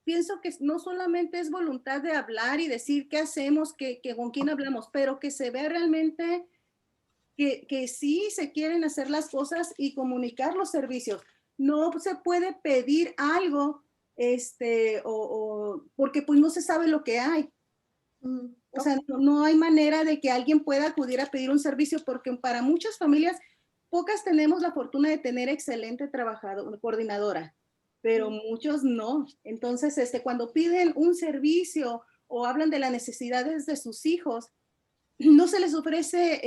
pienso que no solamente es voluntad de hablar y decir qué hacemos, que con quién hablamos, pero que se vea realmente que sí se quieren hacer las cosas y comunicar los servicios. No se puede pedir algo, porque pues no se sabe lo que hay. O sea, no hay manera de que alguien pueda acudir a pedir un servicio, porque para muchas familias, pocas tenemos la fortuna de tener excelente coordinadora, pero muchos no. Entonces, cuando piden un servicio o hablan de las necesidades de sus hijos, no se les ofrece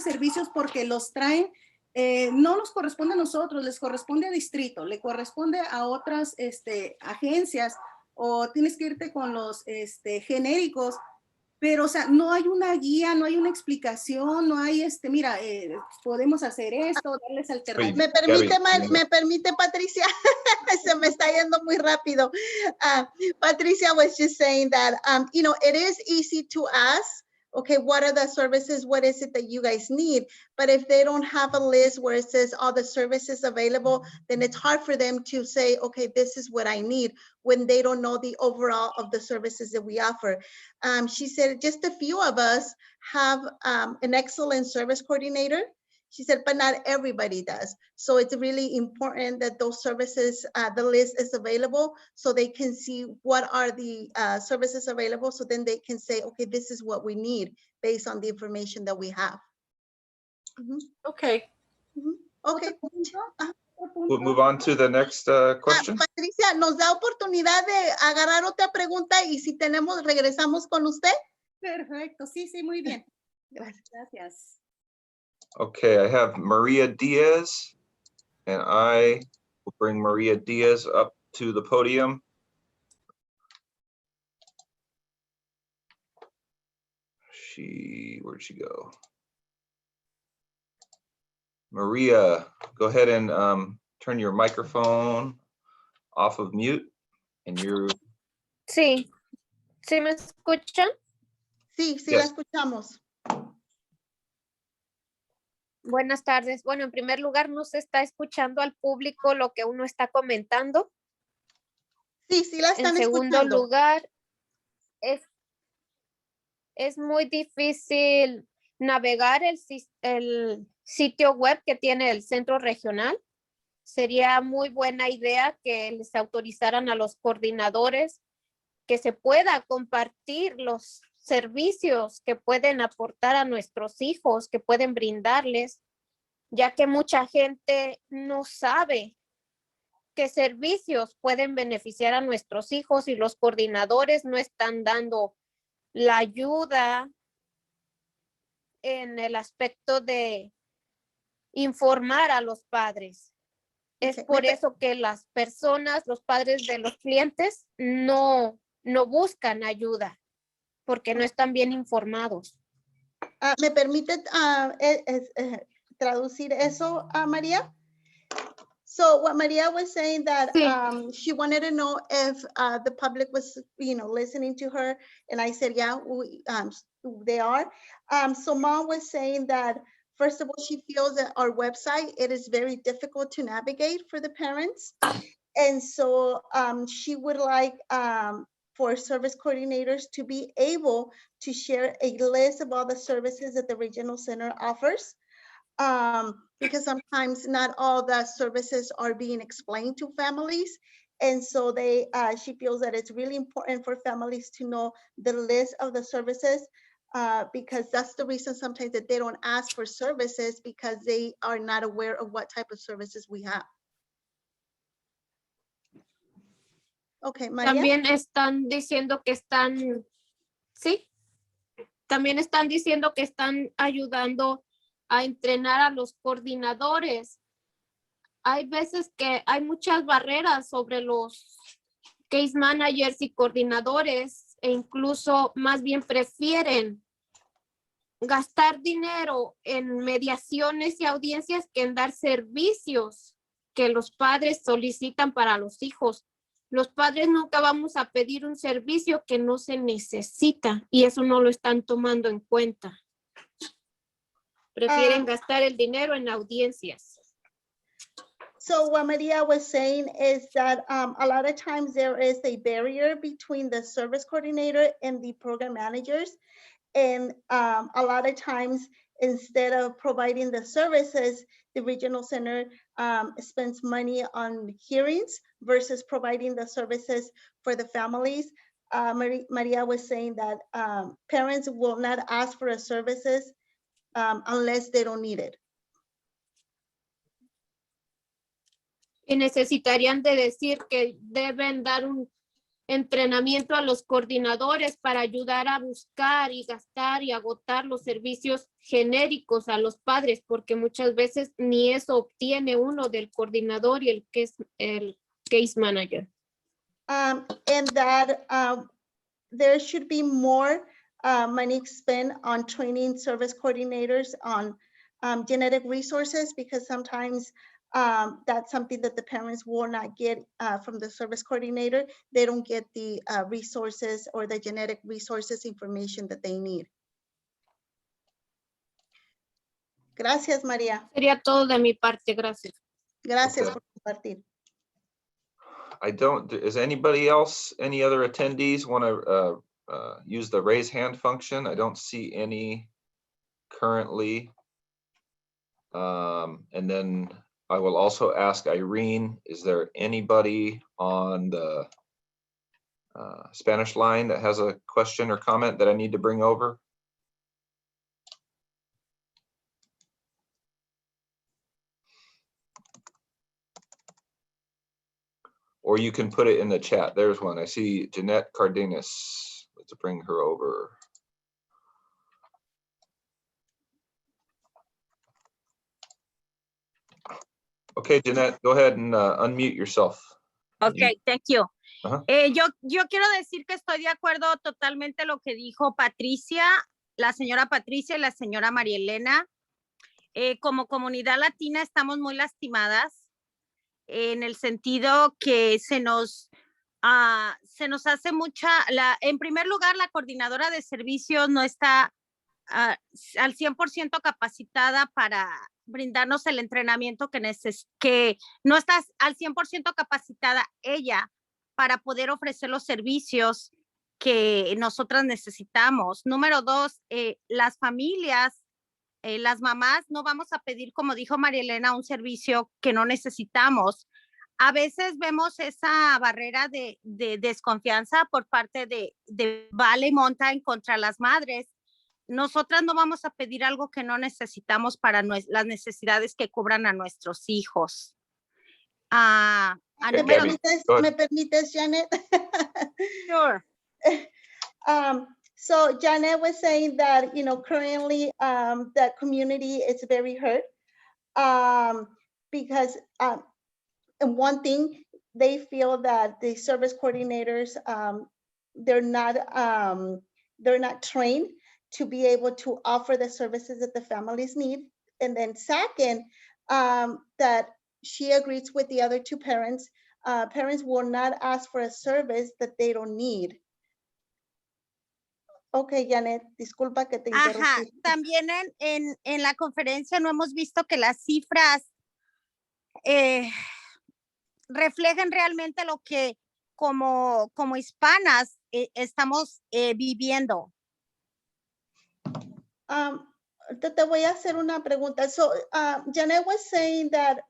servicios porque los traen, no nos corresponde a nosotros, les corresponde a distrito, le corresponde a otras agencias, o tienes que irte con los genéricos, pero o sea, no hay una guía, no hay una explicación, no hay mira, podemos hacer esto, darles alternativas. Me permite, Patricia, se me está yendo muy rápido. Patricia was just saying that, you know, it is easy to ask, okay, what are the services? What is it that you guys need? But if they don't have a list where it says all the services available, then it's hard for them to say, okay, this is what I need, when they don't know the overall of the services that we offer. She said just a few of us have an excellent service coordinator. She said, but not everybody does. So it's really important that those services, the list is available so they can see what are the services available. So then they can say, okay, this is what we need based on the information that we have. Okay. Okay. We'll move on to the next question. Patricia, ¿nos da oportunidad de agarrar otra pregunta y si tenemos, regresamos con usted? Perfecto, sí, muy bien. Gracias. Okay, I have Maria Diaz, and I will bring Maria Diaz up to the podium. Where'd she go? Maria, go ahead and turn your microphone off of mute, and you're. Sí. ¿Sí me escuchan? Sí, Yes. la escuchamos. Buenas tardes. Bueno, en primer lugar, no se está escuchando al público lo que uno está comentando. Sí, la En están segundo escuchando. lugar, es muy difícil navegar el sitio web que tiene el centro regional. Sería muy buena idea que les autorizaran a los coordinadores que se pueda compartir los servicios que pueden aportar a nuestros hijos, que pueden brindarles, ya que mucha gente no sabe qué servicios pueden beneficiar a nuestros hijos y los coordinadores no están dando la ayuda en el aspecto de informar a los padres. Es Ok, por eso que las personas, los padres de los clientes, no buscan ayuda, porque no están bien informados. ¿Me permite traducir eso, María? So what Maria was saying that Sí. she wanted to know if the public was, listening to her, and I said, yeah, they are. So Mom was saying that first of all, she feels that our website, it is very difficult to navigate for the parents, and so she would like for service coordinators to be able to share a list of all the services that the regional center offers. Because sometimes not all the services are being explained to families. And so she feels that it's really important for families to know the list of the services because that's the reason sometimes that they don't ask for services because they are not aware of what type of services we have. Okay, María. También están diciendo que están, sí, también están diciendo que están ayudando a entrenar a los coordinadores. Hay veces que hay muchas barreras sobre los case managers y coordinadores e incluso más bien prefieren gastar dinero en mediaciones y audiencias que en dar servicios que los padres solicitan para los hijos. Los padres nunca vamos a pedir un servicio que no se necesita y eso no lo están tomando en cuenta. Prefieren gastar el dinero en audiencias. So what Maria was saying is that a lot of times there is a barrier between the service coordinator and the program managers. And a lot of times, instead of providing the services, the regional center spends money on hearings versus providing the services for the families. Maria was saying that parents will not ask for the services unless they don't need it. Y necesitarían de decir que deben dar un entrenamiento a los coordinadores para ayudar a buscar y gastar y agotar los servicios genéricos a los padres, porque muchas veces ni eso obtiene uno del coordinador y el que es el case manager. And that there should be more money spent on training service coordinators on genetic resources because sometimes that's something that the parents will not get from the service coordinator. They don't get the resources or the genetic resources information that they need. Gracias, María. Sería todo de mi parte, gracias. Gracias Okay. por compartir. Is anybody else, any other attendees want to use the raise hand function? I don't see any currently. And then I will also ask Irene, is there anybody on the Spanish line that has a question or comment that I need to bring over? Or you can put it in the chat. There's one. I see Jeanette Cardenas. Let's bring her over. Okay, Jeanette, go ahead and unmute yourself. Ok, thank you. Ajá. Yo quiero decir que estoy de acuerdo totalmente lo que dijo Patricia, la señora Patricia y la señora María Elena. Como comunidad latina estamos muy lastimadas en el sentido que se nos hace en primer lugar, la coordinadora de servicios no está al 100% capacitada para brindarnos el entrenamiento que no está al 100% capacitada ella para poder ofrecer los servicios que nosotras necesitamos. Número 2, las familias, las mamás, no vamos a pedir, como dijo María Elena, un servicio que no necesitamos. A veces vemos esa barrera de desconfianza por parte de Vale Mountain contra las madres. Nosotras no vamos a pedir algo que no necesitamos para las necesidades que cubran a nuestros hijos. ¿Me Debbie, go ahead. permites, Janet? Sure. So Janet was saying that, you know, currently the community is very hurt because and one thing, they feel that the service coordinators, they're not trained to be able to offer the services that the families need. And then second, that she agrees with the other two parents. Parents will not ask for a service that they don't need. Okay, Janet, disculpa que te interrumpí. Ajá, también en la conferencia no hemos visto que las cifras reflejen realmente lo que como hispanas estamos viviendo. Te voy a hacer una pregunta. So Janet was saying that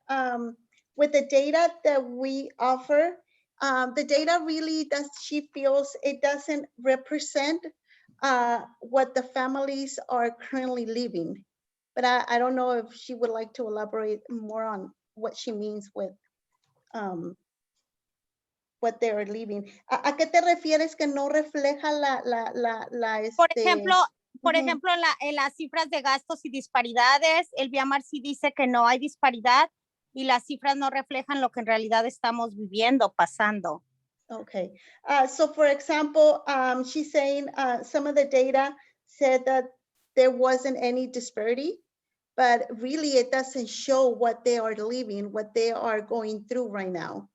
with the data that we offer, the data really she feels it doesn't represent what the families are currently living. But I don't know if she would like to elaborate more on what she means with what they are living. ¿A qué te refieres que no refleja Por ejemplo, en las cifras de gastos y disparidades, el Viamar sí dice que no hay disparidad y las cifras no reflejan lo que en realidad estamos viviendo, pasando. Okay, so for example, she's saying some of the data said that there wasn't any disparity, but really it doesn't show what they are living, what they are going through right now.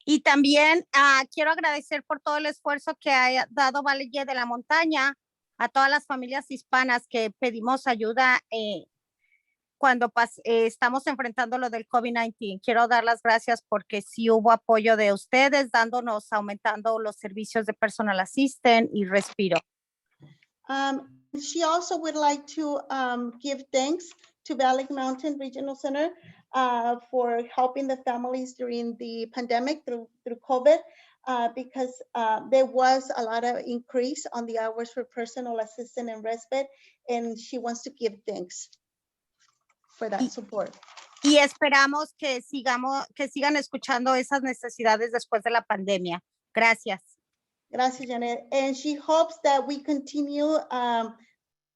Y también quiero agradecer por todo el esfuerzo que ha dado Valle de la Montaña a todas las familias hispanas que pedimos ayuda cuando estamos enfrentando lo del COVID-19. Quiero dar las gracias porque sí hubo apoyo de ustedes, aumentando los servicios de personal assistant y respiro. She also would like to give thanks to Valley Mountain Regional Center for helping the families during the pandemic through COVID, because there was a lot of increase on the hours for personal assistant and respite, and she wants to give thanks for that support. Y esperamos que sigan escuchando esas necesidades después de la pandemia. Gracias. Gracias, Janet. And she hopes that we continue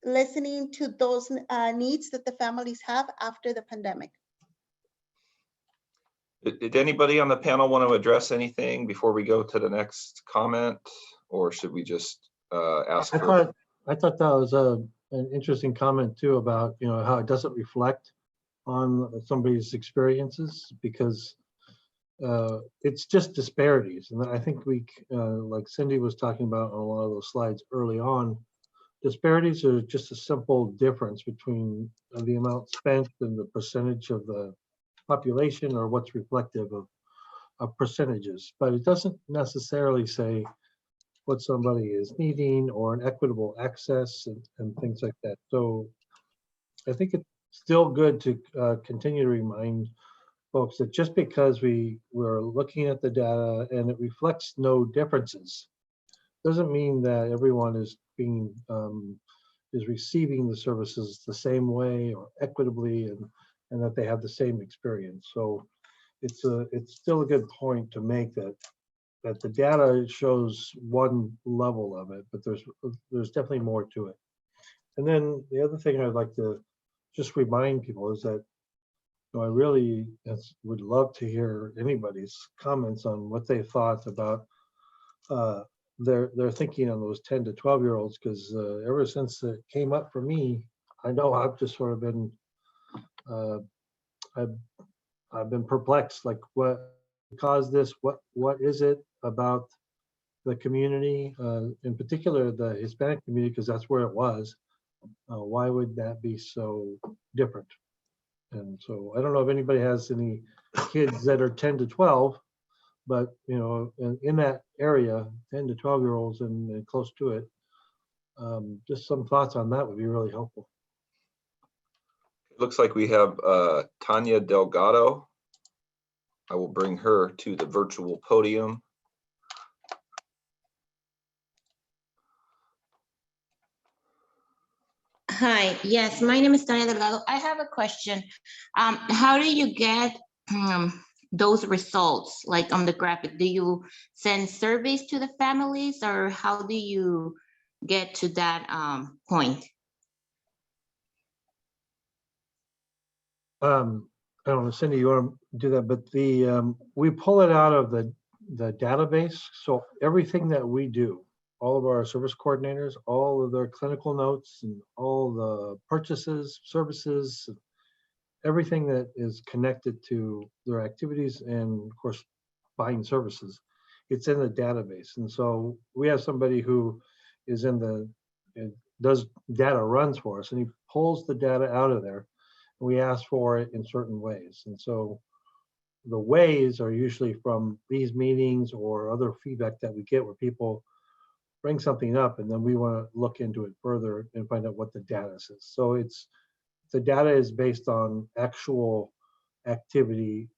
listening to those needs that the families have after the pandemic. Did anybody on the panel want to address anything before we go to the next comment, or should we just ask? I thought that was an interesting comment too about, you know, how it doesn't reflect on somebody's experiences, because it's just disparities. And I think we, like Cindy was talking about on a lot of those slides early on, disparities are just a simple difference between the amount spent and the percentage of the population, or what's reflective of percentages. But it doesn't necessarily say what somebody is needing or an equitable access and things like that. So I think it's still good to continue to remind folks that just because we're looking at the data and it reflects no differences, doesn't mean that everyone is being is receiving the services the same way or equitably, and that they have the same experience. So it's still a good point to make that the data shows one level of it, but there's definitely more to it. And then the other thing I'd like to just remind people is that, you know, I really would love to hear anybody's comments on what they thought about their thinking on those 10 to 12-year-olds, because ever since it came up for me, I know I've just sort of been I've been perplexed, like what caused this, what is it about the community, in particular the Hispanic community, because that's where it was, Why would that be so different? And so I don't know if anybody has any kids that are 10 to 12, but you know, in that area, 10 to 12-year-olds and close to it, just some thoughts on that would be really helpful. It looks like we have Tanya Delgado. I will bring her to the virtual podium. Hi, yes, my name is Tania Delgado. I have a question. How do you get those results, like on the graphic? Do you send surveys to the families, or how do you get to that point? I don't know, Cindy, you want to do that, but we pull it out of the database. So everything that we do, all of our service coordinators, all of their clinical notes and all the purchases, services, everything that is connected to their activities and of course buying services, it's in the database. And so we have somebody who is does data runs for us, and he pulls the data out of there. We ask for it in certain ways. And so the ways are usually from these meetings or other feedback that we get where people bring something up, and then we want to look into it further and find out what the data says. So the data is based on actual activity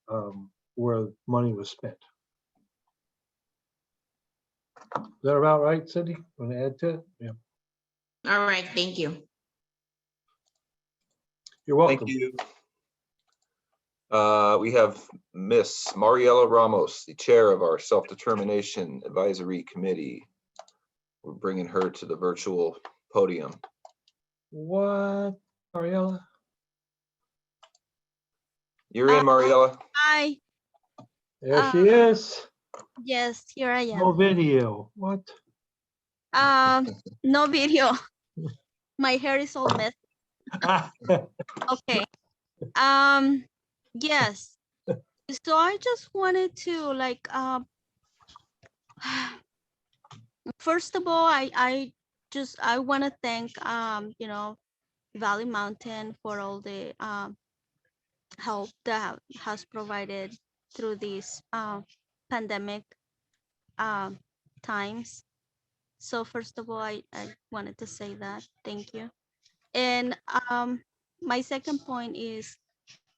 where money was spent. Is that about right, Cindy? Want to add to it? Yeah. All right, thank you. You're welcome. Thank you. We have Miss Mariela Ramos, the chair of our Self-Determination Advisory Committee. We're bringing her to the virtual podium. What, Ariella? You're in, Mariela. Hi. There she is. Yes, here I No am. video. What? No video. My hair is all messy. Okay. Yes. So I just wanted to like first of all, I want to thank you know, Valley Mountain for all the help that has provided through these pandemic times. So first of all, I wanted to say that. Thank you. And my second point is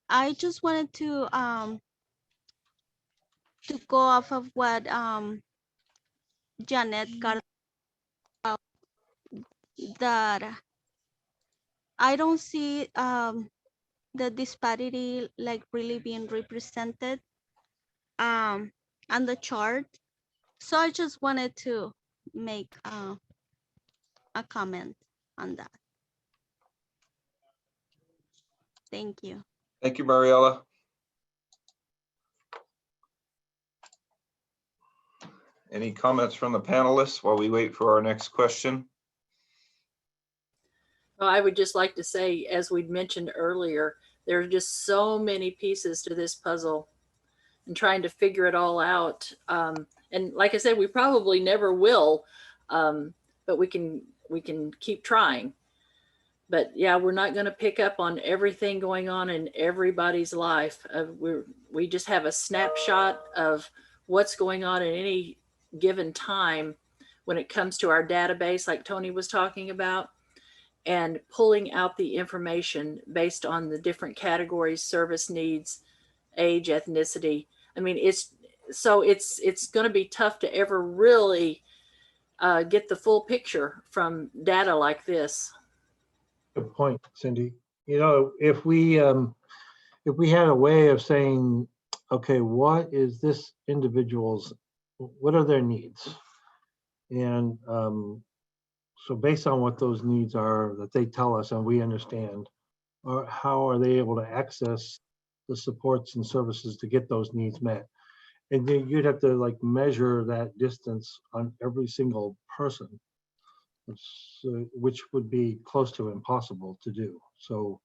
I just wanted to go off of what Janet got about, that I don't see the disparity like really being represented on the chart. So I just wanted to make a comment on that. Thank you. Thank you, Mariela. Any comments from the panelists while we wait for our next question? Well, I would just like to say, as we'd mentioned earlier, there are just so many pieces to this puzzle and trying to figure it all out. And like I said, we probably never will, but we can keep trying. But yeah, we're not going to pick up on everything going on in everybody's life. We just have a snapshot of what's going on at any given time when it comes to our database, like Tony was talking about, and pulling out the information based on the different categories, service needs, age, ethnicity. I mean, it's going to be tough to ever really get the full picture from data like this. Good point, Cindy. You know, if we had a way of saying, okay, what is this individual's, what are their needs? And so based on what those needs are that they tell us and we understand, or how are they able to access the supports and services to get those needs met? And then you'd have to like measure that distance on every single person, which would be close to impossible to do. So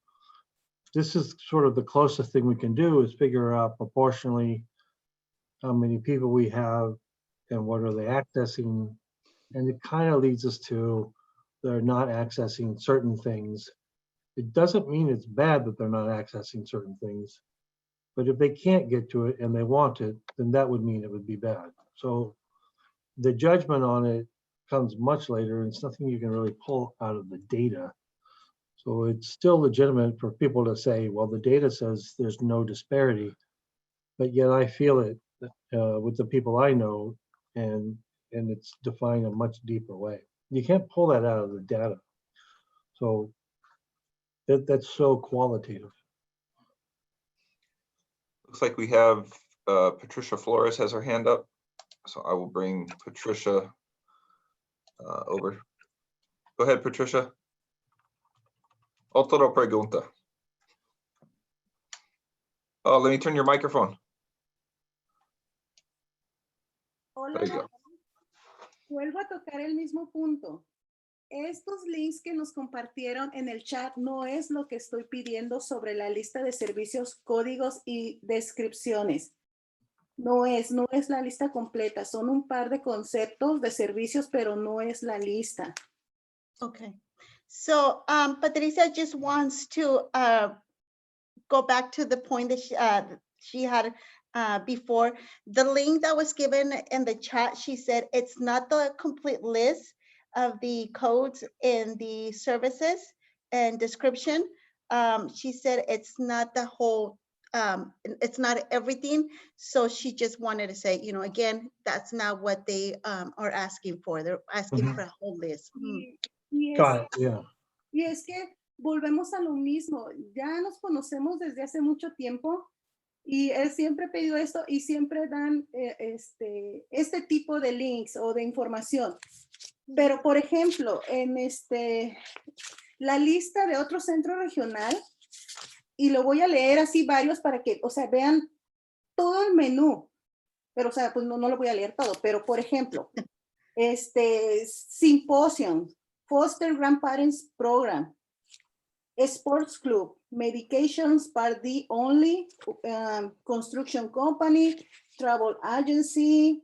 this is sort of the closest thing we can do, is figure out proportionally how many people we have and what are they accessing. And it kind of leads us to they're not accessing certain things. It doesn't mean it's bad that they're not accessing certain things. But if they can't get to it and they want it, then that would mean it would be bad. So the judgment on it comes much later, and it's nothing you can really pull out of the data. So it's still legitimate for people to say, well, the data says there's no disparity, but yet I feel it with the people I know, and it's defined a much deeper way. You can't pull that out of the data. So that's so qualitative. Looks like we have Patricia Flores has her hand up. So I will bring Patricia over. Go ahead, Patricia. Otra pregunta. Oh, let me turn your microphone. Hola, There you go. vuelvo a tocar el mismo punto. Estos links que nos compartieron en el chat no es lo que estoy pidiendo sobre la lista de servicios, códigos y descripciones. No es la lista completa. Son un par de conceptos de servicios, pero no es la lista. Okay. So Patricia just wants to go back to the point that she had before. The link that was given in the chat, she said it's not the complete list of the codes and the services and description. She said it's not the whole, it's not everything. So she just wanted to say, you know, again, that's not what they are asking for. They're asking for a whole list. Got it, yeah. Y es que volvemos a lo mismo. Ya nos conocemos desde hace mucho tiempo y él siempre ha pedido esto y siempre dan este tipo de links o de información. Pero, por ejemplo, en la lista de otro centro regional, y lo voy a leer así varios para que, o sea, vean todo el menú. Pero, o sea, pues no lo voy a leer todo. Pero, por ejemplo, Symposium, Foster Grandparents Program, Sports Club, Medications Part D Only, Construction Company, Travel Agency,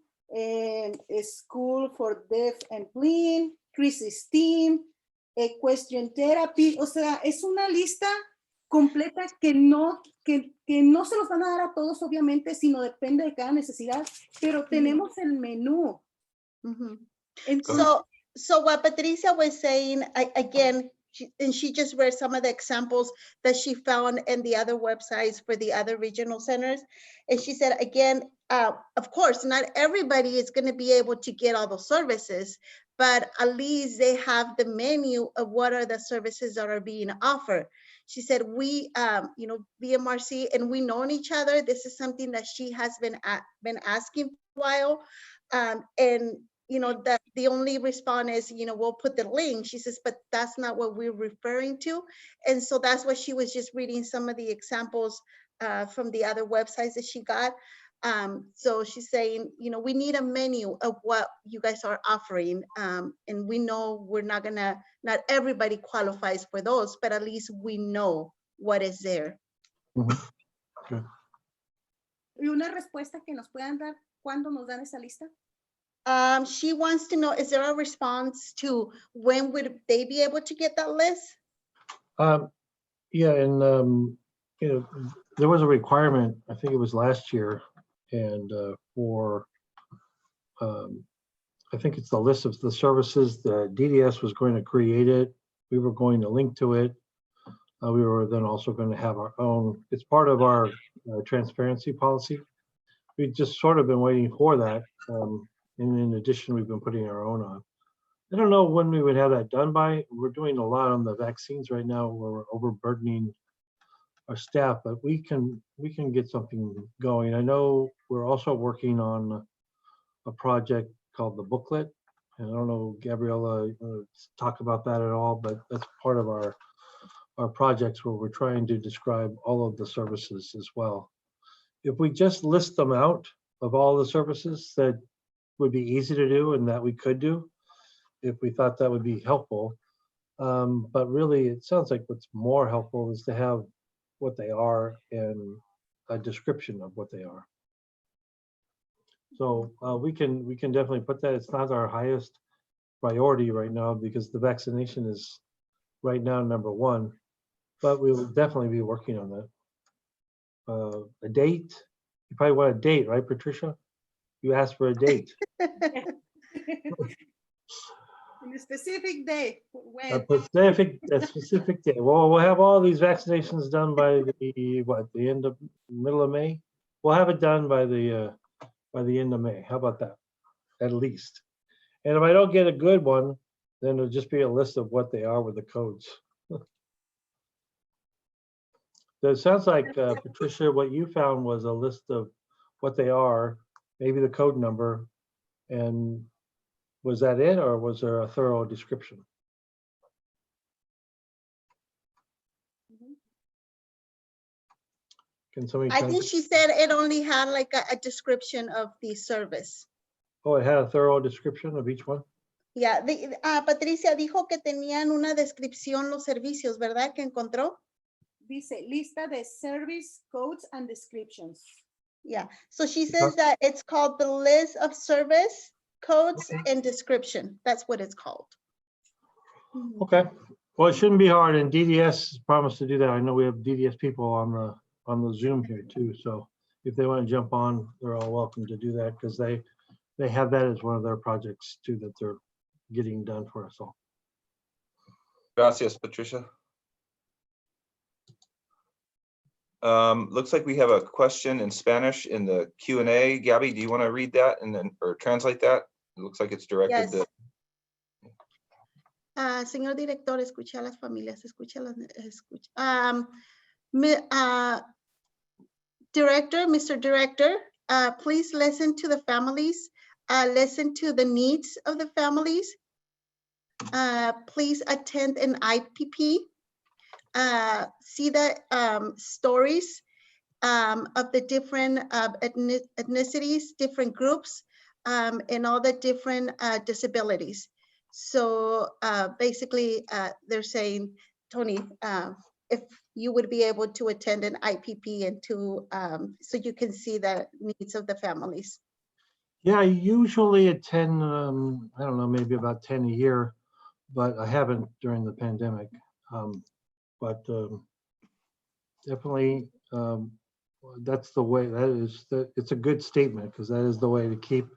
School for Deaf and Blind, Crisis Team, Equestrian Therapy. O sea, es una lista completa que no se los van a dar a todos, obviamente, sino depende de cada necesidad, pero tenemos el menú. So what Patricia was saying, again, she just read some of the examples that she found in the other websites for the other regional centers. And she said, again, of course, not everybody is going to be able to get all those services, but at least they have the menu of what are the services that are being offered. She said, we, BMRC, and we known each other. This is something that she has been asking for a while. And that the only response is, we'll put the link. She says, but that's not what we're referring to. And so that's what she was just reading some of the examples from the other websites that she got. So she's saying, we need a menu of what you guys are offering. And we know not everybody qualifies for those, but at least we know what is there. Okay. Y una respuesta que nos puedan dar, ¿cuándo nos dan esa lista? She wants to know, is there a response to when would they be able to get that list? Yeah, and there was a requirement, I think it was last year, and for I think it's the list of the services, the DDS was going to create it. We were going to link to it. We were then also going to have our own, it's part of our transparency policy. We've just sort of been waiting for that. And in addition, we've been putting our own on. I don't know when we would have that done by. We're doing a lot on the vaccines right now where we're overburdening our staff, but we can get something going. I know we're also working on a project called the booklet. And I don't know, Gabriella, talk about that at all, but that's part of our projects where we're trying to describe all of the services as well. If we just list them out of all the services, that would be easy to do and that we could do if we thought that would be helpful. But really, it sounds like what's more helpful is to have what they are and a description of what they are. So we can definitely put that. It's not our highest priority right now because the vaccination is right now #1, but we will definitely be working on that. A date, you probably want a date, right, Patricia? You asked for a date. In a specific day. A When? specific day. Well, we'll have all these vaccinations done by the middle of May? We'll have it done by the end of May. How about that? At least. And if I don't get a good one, then it'll just be a list of what they are with the codes. So it sounds like, Patricia, what you found was a list of what they are, maybe the code number, and was that it, or was there a thorough description? Can somebody? I tell think me? she said it only had like a description of the service. Oh, it had a thorough description of each one? Ya, Patricia dijo que tenían una descripción los servicios, ¿verdad? Que encontró. Dice lista de service codes and descriptions. Yeah, so she says that it's called the list of service codes Okay. and description. That's what it's called. Okay, well, it shouldn't be hard, and DDS promised to do that. I know we have DDS people on the Zoom here too, so if they want to jump on, they're all welcome to do that, because they have that as one of their projects too that they're getting done for us all. Gracias, Patricia. Looks like we have a question in Spanish in the Q&A. Gabby, do you want to read that and then, or translate that? It looks like it's directed Yes. to. Señor director, escucha a las familias, escucha. Director, Mr. Director, please listen to the families, listen to the needs of the families. Please attend an IPP. See the stories of the different ethnicities, different groups, and all the different disabilities. So basically, they're saying, Tony, if you would be able to attend an IPP and so you can see the needs of the families. Yeah, I usually attend, I don't know, maybe about 10 a year, but I haven't during the pandemic. But definitely, that's the way. It's a good statement, because that is the way to keep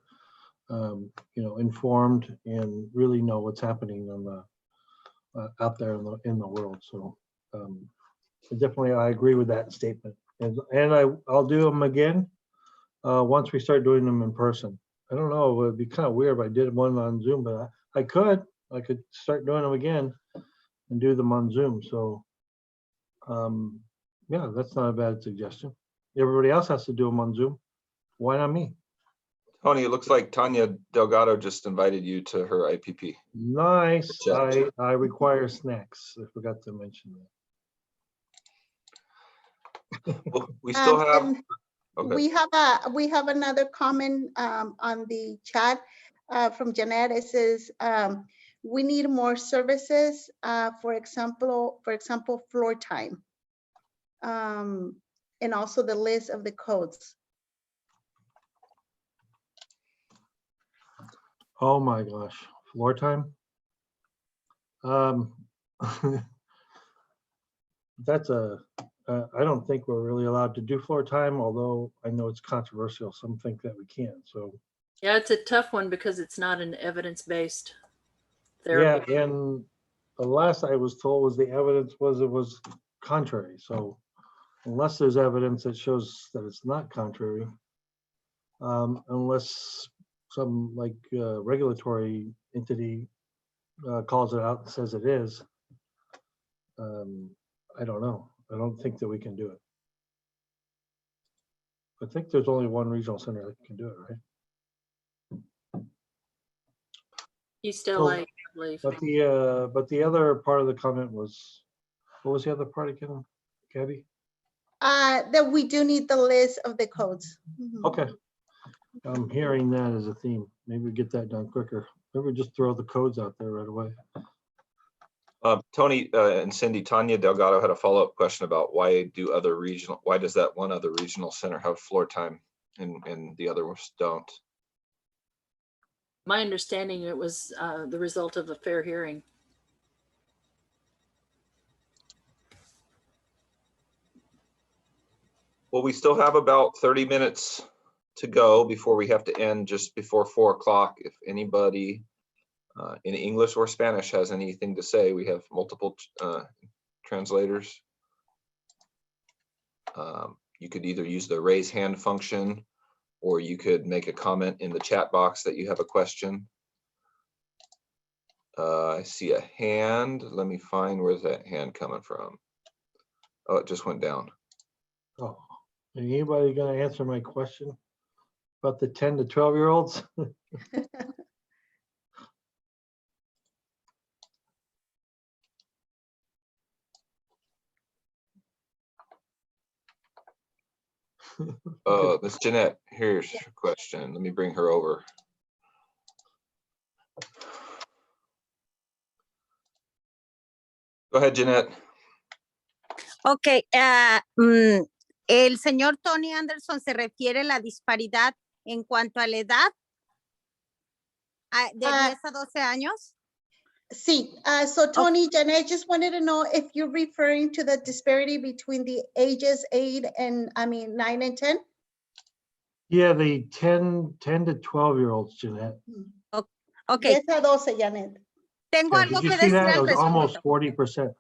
informed and really know what's happening on the out there in the world. So definitely, I agree with that statement, and I'll do them again once we start doing them in person. I don't know, it would be kind of weird if I did one on Zoom, but I could start doing them again and do them on Zoom. So yeah, that's not a bad suggestion. Everybody else has to do them on Zoom. Why not me? Tony, it looks like Tanya Delgado just invited you to her IPP. Nice. Chat. I require snacks. I forgot to mention that. Well, we still have. And Okay. we have another comment on the chat from Jeanette. It says we need more services. For example, floor time, and also the list of the codes. Oh my gosh, floor time. That's I don't think we're really allowed to do floor time, although I know it's controversial. Some think that we can. So Yeah, it's a tough one because it's not an evidence-based therapy. yeah, and the last I was told was the evidence was it was contrary. So unless there's evidence that shows that it's not contrary, unless some regulatory entity calls it out and says it is, I don't know. I don't think that we can do it. I think there's only one regional center that can do it, right? You still So, like, I believe. But the other part of the comment was, what was the other part again, Gabby? That we do need the list of the codes. Mhm. Okay. I'm hearing that as a theme. Maybe we get that done quicker. Maybe we just throw the codes out there right away. Tony and Cindy, Tanya Delgado had a follow-up question about why does that one other regional center have floor time and the others don't? My understanding, it was the result of a fair hearing. Well, we still have about 30 minutes to go before we have to end just before 4 o'clock. If anybody in English or Spanish has anything to say, we have multiple translators. You could either use the raise hand function, or you could make a comment in the chat box that you have a question. I see a hand. Let me find, where's that hand coming from? Oh, it just went down. Oh, anybody gonna answer my question about the 10 to 12-year-olds? Miss Jeanette, here's your question. Let me bring her over. Go ahead, Jeanette. Ok, el señor Tony Anderson se refiere a la disparidad en cuanto a la edad de 10 a 12 años. Sí, so Tony, Janet just wanted to know if you're referring to the disparity between the ages 9 and 10? Yeah, the 10 to 12-year-olds, Jeanette. Ok, 10 a 12, Janet. tengo Yeah, algo did you que see decir that? It al was almost respecto. 40%.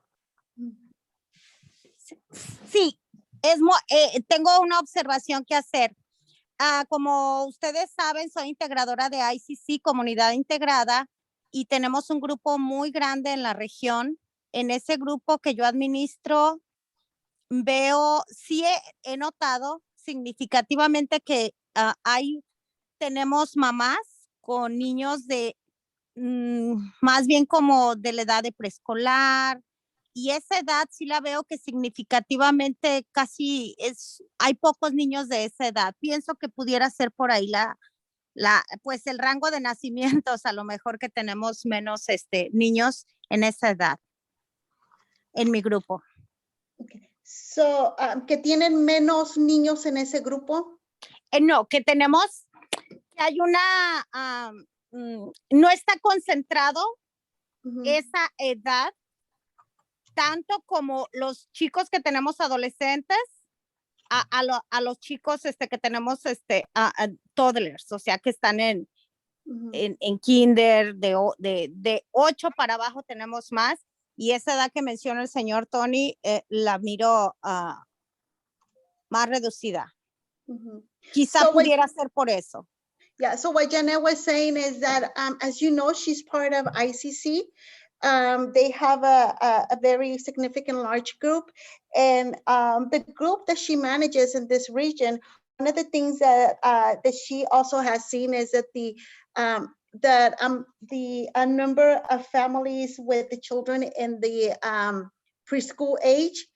Sí, tengo una observación que hacer. Como ustedes saben, soy integradora de ICC, Comunidad Integrada, y tenemos un grupo muy grande en la región. En ese grupo que yo administro, sí he notado significativamente que tenemos mamás con niños de más bien como de la edad de preescolar, y esa edad sí la veo que significativamente hay pocos niños de esa edad. Pienso que pudiera ser por ahí pues el rango de nacimientos, a lo mejor que tenemos menos niños en esa edad en mi grupo. Okay. So, ¿que tienen menos niños en ese grupo? No, que hay no está concentrado esa edad, tanto como los chicos que tenemos adolescentes, a los chicos que tenemos toddlers, o sea, que están en kinder, de 8 para abajo tenemos más, y esa edad que menciona el señor Tony, la miro más reducida. Quizá So pudiera ser por eso. Yeah, so what Janet was saying is that, as you know, she's part of ICC. They have a very significant large group, and the group that she manages in this region, one of the things that she also has seen is that the number of families with the children in the preschool age,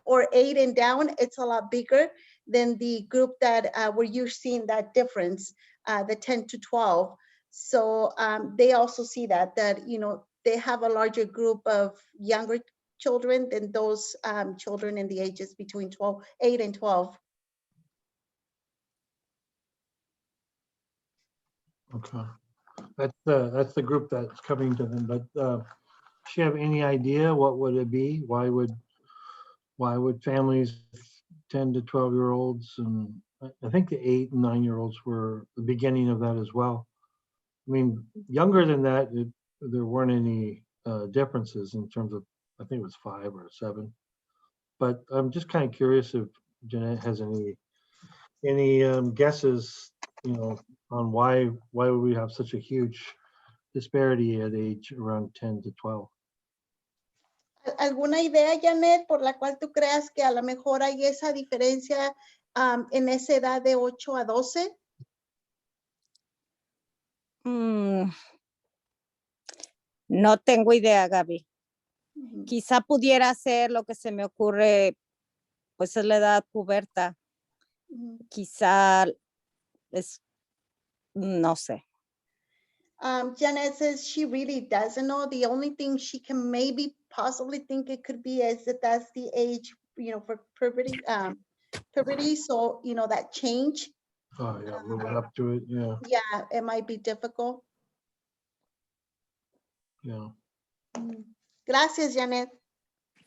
or 8 and down, it's a lot bigger than the group that where you're seeing that difference. The 10 to 12. So they also see that, you know, they have a larger group of younger children than those children in the ages between 8 and 12. Okay. That's the group that's coming to them, but does she have any idea what would it be? Why would families 10 to 12-year-olds, and I think the 8 and 9-year-olds were the beginning of that as well. I mean, younger than that, there weren't any differences in terms of, I think it was 5 or 7. But I'm just kind of curious if Jeanette has any guesses, you know, on why would we have such a huge disparity at age around 10 to 12. ¿Alguna idea, Janet, por la cual tú creas que a lo mejor hay esa diferencia en esa edad de 8 a 12? No tengo idea, Gaby. Quizá pudiera ser lo que se me ocurre, pues es la edad puberta. Quizá no sé. Janet says she really doesn't know. The only thing she can maybe possibly think it could be is that that's the age, you know, for puberty. So, you know, that change. Oh yeah, moving up to it, yeah. Yeah, it might be difficult. Yeah. Gracias, Janet.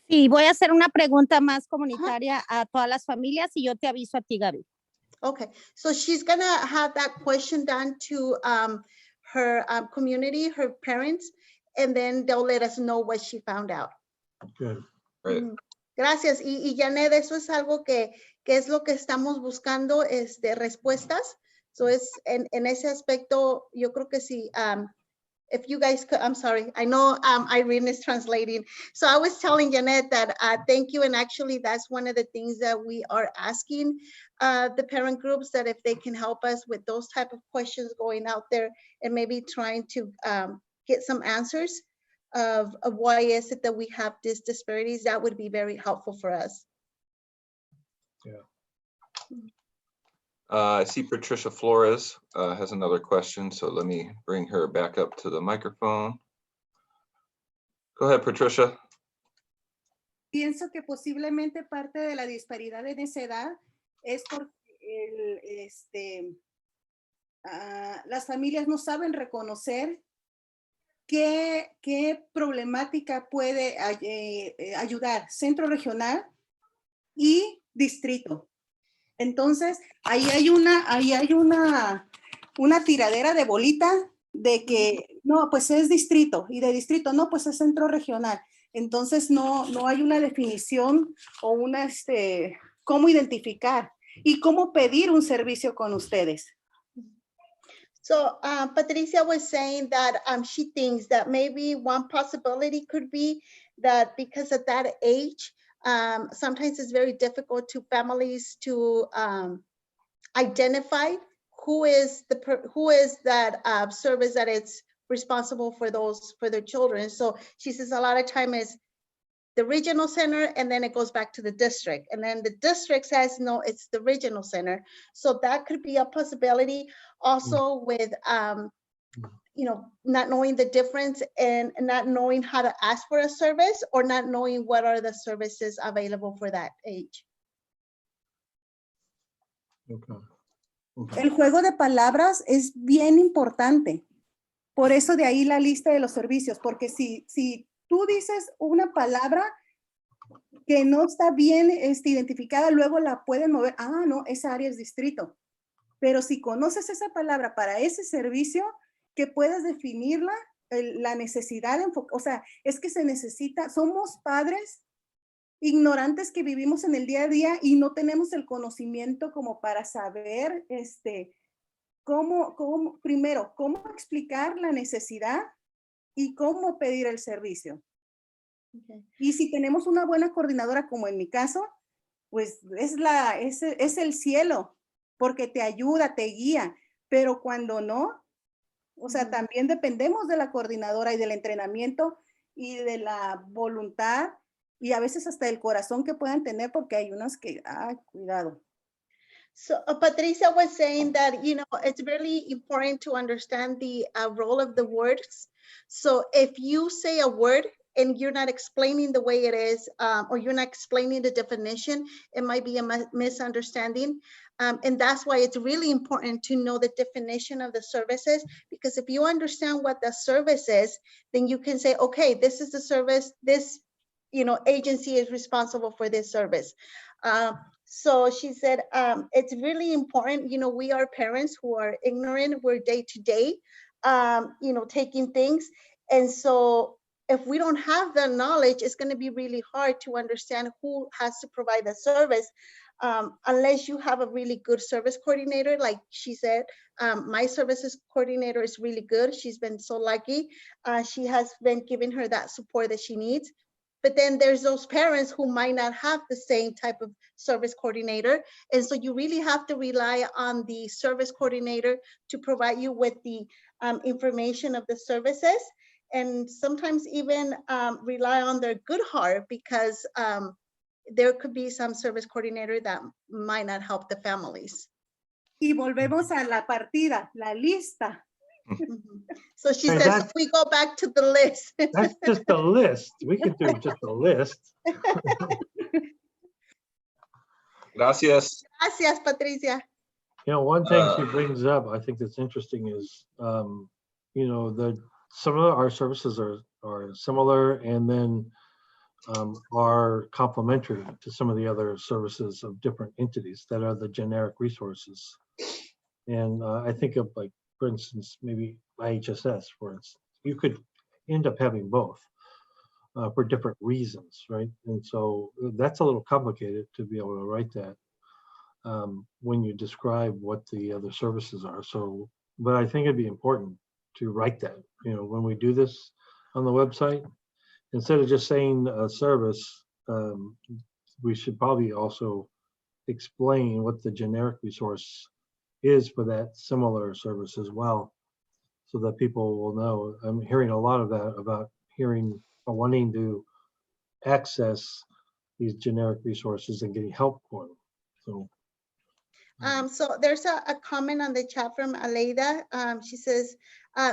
Sí, voy a hacer una pregunta más comunitaria a todas las familias y yo te aviso a ti, Gaby. Okay, so she's gonna have that question done to her community, her parents, and then they'll let us know what she found out. Good. Right. Gracias. Y Janet, eso es algo que es lo que estamos buscando, respuestas. So es en ese aspecto, yo creo que sí. If you guys could, I'm sorry, I know Irene is translating. So I was telling Janet that thank you. And actually that's one of the things that we are asking the parent groups, that if they can help us with those type of questions going out there and maybe trying to get some answers of why is it that we have these disparities, that would be very helpful for us. I see Patricia Flores has another question, so let me bring her back up to the microphone. Go ahead, Patricia. Pienso que posiblemente parte de la disparidad en esa edad es porque las familias no saben reconocer qué problemática puede ayudar centro regional y distrito. Entonces, ahí hay una tiradera de bolita de que no, pues es distrito, y de distrito no, pues es centro regional. Entonces no hay una definición o una cómo identificar y cómo pedir un servicio con ustedes. So Patricia was saying that she thinks that maybe one possibility could be that because at that age, sometimes it's very difficult to families to identify who is that service that it's responsible for their children. So she says a lot of time is the regional center, and then it goes back to the district, and then the district says no, it's the regional center. So that could be a possibility also with not knowing the difference and not knowing how to ask for a service, or not knowing what are the services available for that age. Okay. El juego de palabras es bien importante. Por eso de ahí la lista de los servicios, porque si tú dices una palabra que no está bien identificada, luego la pueden mover. Ah, no, esa área es distrito. Pero si conoces esa palabra para ese servicio, que puedas definirla, la necesidad de o sea, es que se necesita, somos padres ignorantes que vivimos en el día a día y no tenemos el conocimiento como para saber, primero, cómo explicar la necesidad y cómo pedir el servicio. Okay. Y si tenemos una buena coordinadora, como en mi caso, pues es el cielo, porque te ayuda, te guía, pero cuando no, o sea, también dependemos de la coordinadora y del entrenamiento y de la voluntad y a veces hasta el corazón que puedan tener, porque hay unas que, cuidado. So Patricia was saying that, it's really important to understand the role of the words. So if you say a word and you're not explaining the way it is, or you're not explaining the definition, it might be a misunderstanding. And that's why it's really important to know the definition of the services, because if you understand what the service is, then you can say, okay, this is the service, this agency is responsible for this service. So she said, it's really important, we are parents who are ignorant, we're day to day, taking things. And so if we don't have the knowledge, it's going to be really hard to understand who has to provide the service, unless you have a really good service coordinator. Like she said, my services coordinator is really good. She's been so lucky. She has been giving her that support that she needs. But then there's those parents who might not have the same type of service coordinator. And so you really have to rely on the service coordinator to provide you with the information of the services. And sometimes even rely on their good heart, because there could be some service coordinator that might not help the families. Y volvemos a la partida, la lista. So she says, we go back to the list. That's just a list. We could do just a list. Gracias. Gracias, Patricia. One thing she brings up, I think that's interesting, is, the some of our services are similar and then are complementary to some of the other services of different entities that are the generic resources. And I think of, like, for instance, maybe IHSS, for instance, you could end up having both for different reasons, right? And so that's a little complicated to be able to write that when you describe what the other services are. So, but I think it'd be important to write that, when we do this on the website, instead of just saying a service, we should probably also explain what the generic resource is for that similar service as well, so that people will know. I'm hearing a lot of that about wanting to access these generic resources and getting help for them. So. So there's a comment on the chat from Aleida. She says,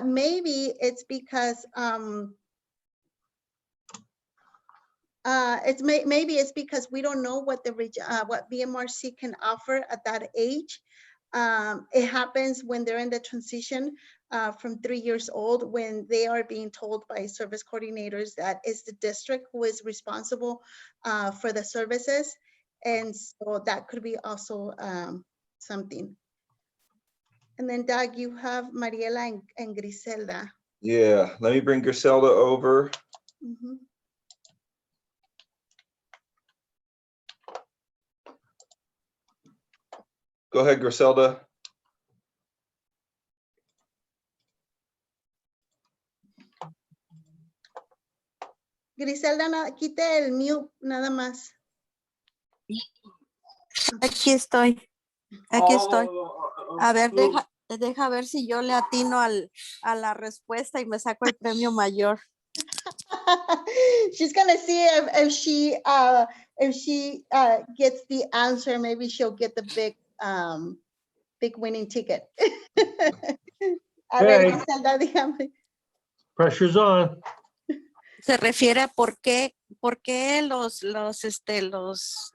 maybe it's because maybe it's because we don't know what what BMRC can offer at that age. It happens when they're in the transition from 3 years old, when they are being told by service coordinators that it's the district who is responsible for the services. And so that could be also something. And then Doug, you have Mariela and Griselda. Yeah, let me bring Griselda over. Mm-hmm. Go ahead, Griselda. Griselda, quite el mute nada más. Aquí estoy. Aquí estoy. A ver, deja ver si yo le atino a la respuesta y me saco el premio mayor. She's gonna see if she gets the answer. Maybe she'll get the big winning ticket. A ver, Griselda, dígame. Pressure's on. Se refiere a por qué los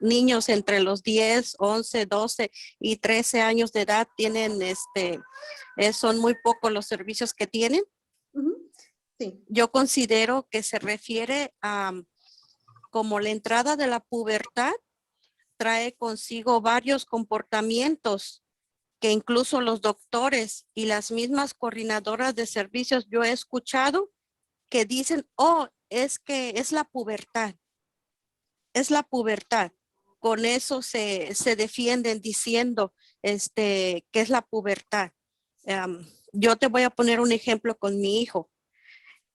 niños entre los 10, 11, 12 y 13 años de edad tienen, son muy pocos los servicios que tienen. Sí. Yo considero que se refiere a como la entrada de la pubertad trae consigo varios comportamientos que incluso los doctores y las mismas coordinadoras de servicios yo he escuchado que dicen, oh, es que es la pubertad. Es la pubertad. Con eso se defienden diciendo que es la pubertad. Yo te voy a poner un ejemplo con mi hijo.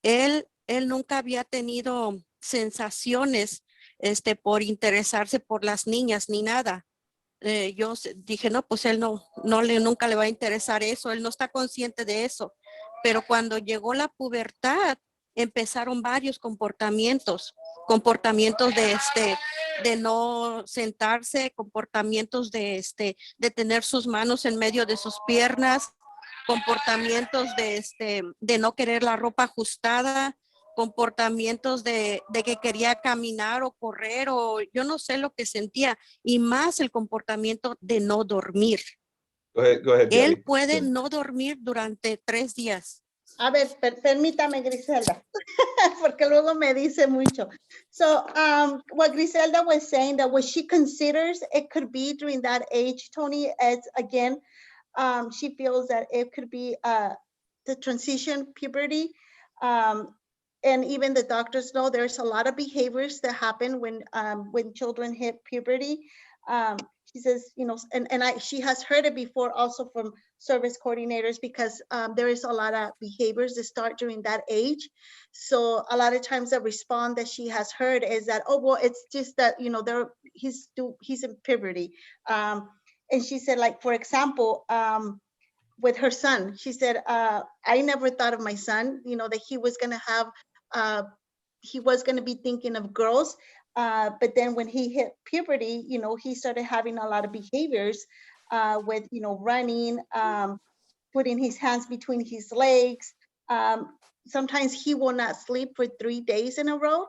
Él nunca había tenido sensaciones por interesarse por las niñas ni nada. Yo dije, no, pues él nunca le va a interesar eso. Él no está consciente de eso. Pero cuando llegó la pubertad, empezaron varios comportamientos de no sentarse, comportamientos de tener sus manos en medio de sus piernas, comportamientos de no querer la ropa ajustada, comportamientos de que quería caminar o correr o yo no sé lo que sentía, y más el comportamiento de no dormir. Go ahead, Él Gabby. puede no dormir durante 3 días. A ver, permítame, Griselda, porque luego me dice mucho. So, what Griselda was saying, that what she considers it could be during that age, Tony, as again, she feels that it could be the transition, puberty, and even the doctors know there's a lot of behaviors that happen when children hit puberty. She says, she has heard it before also from service coordinators, because there is a lot of behaviors that start during that age. So a lot of times the response that she has heard is that, oh, well, it's just that, he's in puberty. And she said, like, for example, with her son, she said, I never thought of my son, that he was going to have, he was going to be thinking of girls. But then when he hit puberty, he started having a lot of behaviors with, running, putting his hands between his legs. Sometimes he will not sleep for 3 days in a row.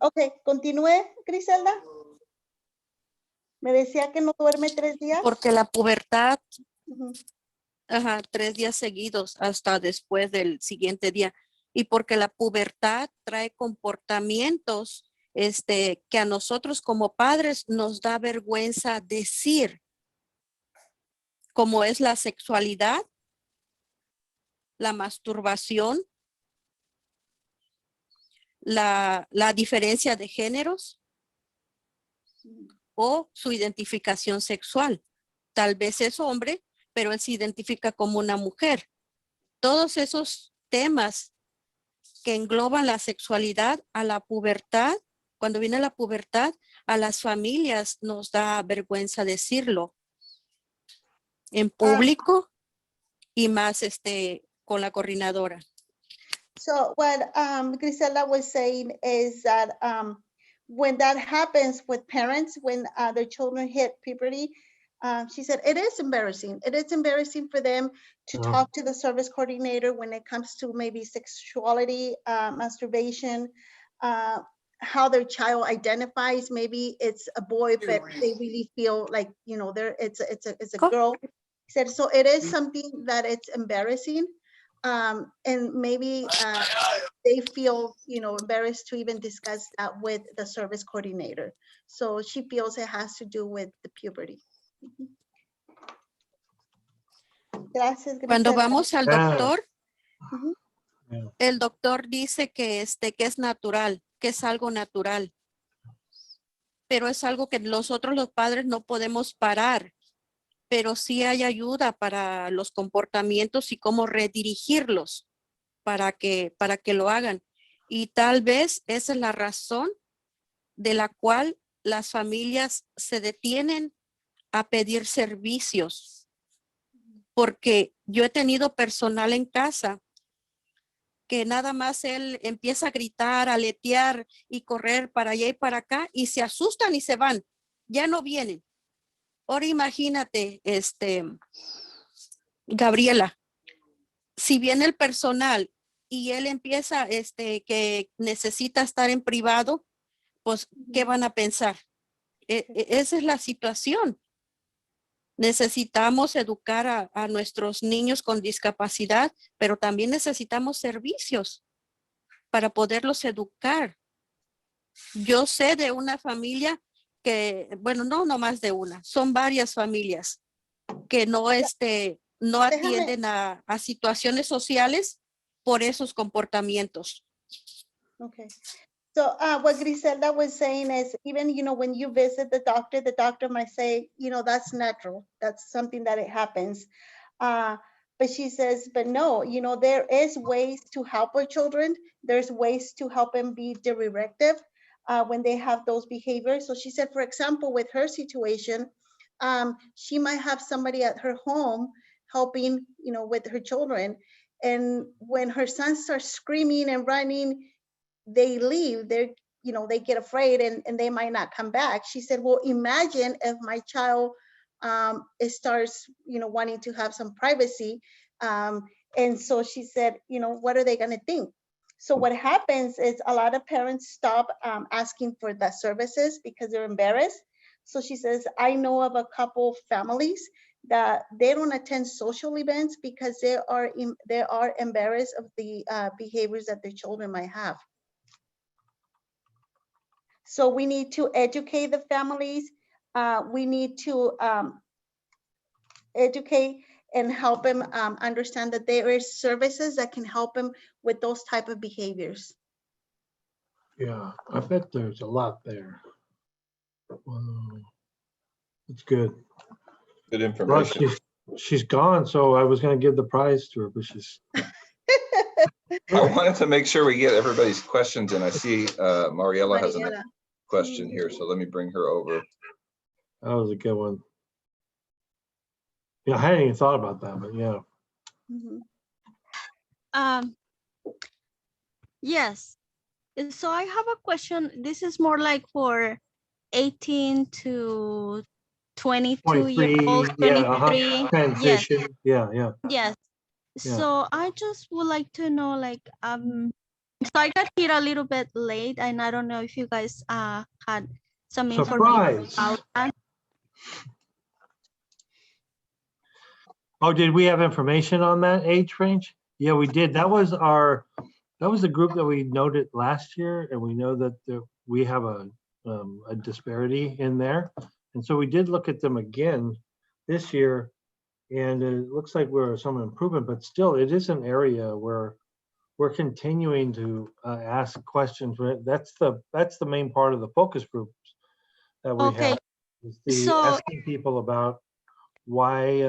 Okay, continúe, Griselda. Me decía que no duerme 3 días. Porque la pubertad Ajá, 3 días seguidos hasta después del siguiente día. Y porque la pubertad trae comportamientos que a nosotros como padres nos da vergüenza decir, como es la sexualidad, la masturbación, la diferencia de géneros o su identificación sexual. Tal vez es hombre, pero él se identifica como una mujer. Todos esos temas que engloban la sexualidad a la pubertad, cuando viene la pubertad, a las familias nos da vergüenza decirlo en público y más con la coordinadora. So what Griselda was saying is that when that happens with parents, when their children hit puberty, she said it is embarrassing. It is embarrassing for them to talk to the service coordinator when it comes to maybe sexuality, masturbation, how their child identifies. Maybe it's a boy, but they really feel like, you know, it's a girl. He said, so it is something that it's embarrassing. And maybe they feel, you know, embarrassed to even discuss that with the service coordinator. So she feels it has to do with the puberty. Gracias, Cuando Griselda. vamos al doctor, Ujú. el doctor dice que es natural, que es algo natural. Pero es algo que nosotros los padres no podemos parar. Pero sí hay ayuda para los comportamientos y cómo redirigirlos para que lo hagan. Y tal vez esa es la razón de la cual las familias se detienen a pedir servicios. Porque yo he tenido personal en casa que nada más él empieza a gritar, a aletear y correr para allá y para acá y se asustan y se van. Ya no vienen. Ahora imagínate, Gabriela, si viene el personal y él empieza, que necesita estar en privado, pues, ¿qué van a pensar? Esa es la situación. Necesitamos educar a nuestros niños con discapacidad, pero también necesitamos servicios para poderlos educar. Yo sé de una familia que, bueno, no más de una, son varias familias que no atienden a situaciones sociales por esos comportamientos. Okay. So what Griselda was saying is, even, you know, when you visit the doctor might say, you know, that's natural. That's something that it happens. But she says, but no, you know, there is ways to help our children. There's ways to help them be directive when they have those behaviors. So she said, for example, with her situation, she might have somebody at her home helping, you know, with her children. And when her son starts screaming and running, they leave. They're, you know, they get afraid and they might not come back. She said, well, imagine if my child it starts, you know, wanting to have some privacy. And so she said, you know, what are they going to think? So what happens is a lot of parents stop asking for the services because they're embarrassed. So she says, I know of a couple families that they don't attend social events because they are embarrassed of the behaviors that their children might have. So we need to educate the families. We need to educate and help them understand that there is services that can help them with those type of behaviors. Yeah, I bet there's a lot there. Wow. It's good. Good Well, information. she's gone, so I was gonna give the prize to her, but she's. I wanted to make sure we get everybody's questions, and I see Mariela has a Mariela. question here, so let me bring her over. That was a good one. Yeah, I hadn't even thought about that, but yeah. Yes. So I have a question. This is more like for 18 to 22 years 23, old, yeah, 23. transition, yeah. Yes. Yeah. So I just would like to know, like, so I got here a little bit late, and I don't know if you guys had some information Surprise. about that. Oh, did we have information on that age range? Yeah, we did. That was the group that we noted last year, and we know that we have a disparity in there. And so we did look at them again this year, and it looks like we're some improvement, but still it is an area where we're continuing to ask questions. That's the main part of the focus groups that we Okay, have, is the so asking people about why,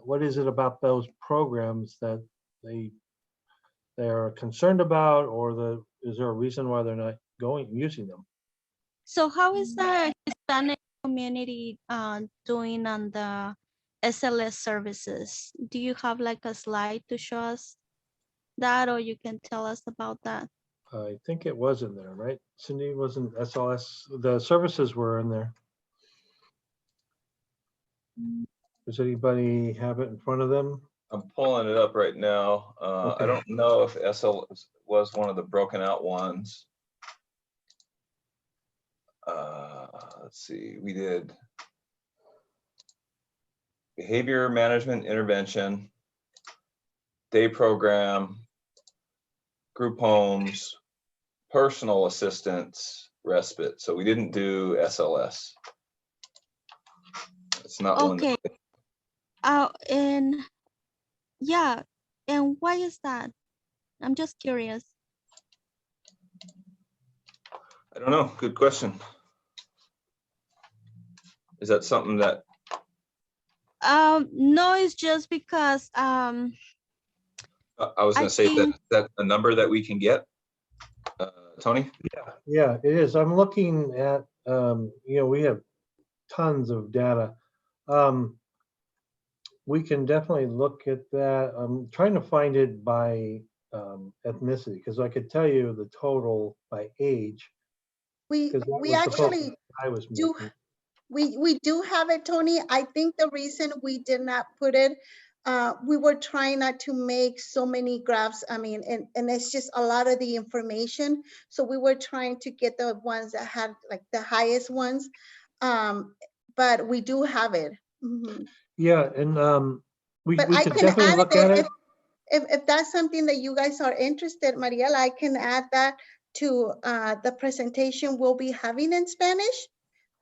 what is it about those programs that they're concerned about, or is there a reason why they're not using them? so how is the Hispanic community doing on the SLS services? Do you have like a slide to show us that, or you can tell us about that? I think it was in there, right? Cindy, wasn't SLS, the services were in there. Does anybody have it in front of them? I'm pulling it up right now. Okay. I don't know if SL was one of the broken out ones. Let's see, we did behavior management intervention, day program, group homes, personal assistance, respite. So we didn't do SLS. It's not one. Okay. And yeah, and why is that? I'm just curious. I don't know. Good question. Is that something that, No, it's just because I was I going to say think that a number that we can get, Tony? Yeah, it is. I'm looking at, we have tons of data. We can definitely look at that. I'm trying to find it by ethnicity, because I could tell you the total by age. We 'Cause that we was the focus actually I was do making. we do have it, Tony. I think the reason we did not put it, we were trying not to make so many graphs. I mean, and it's just a lot of the information. So we were trying to get the ones that had like the highest ones. But we do have it. Mhm. Yeah, and we But we I could can definitely add look it at it. if that's something that you guys are interested, Mariela, I can add that to the presentation we'll be having in Spanish.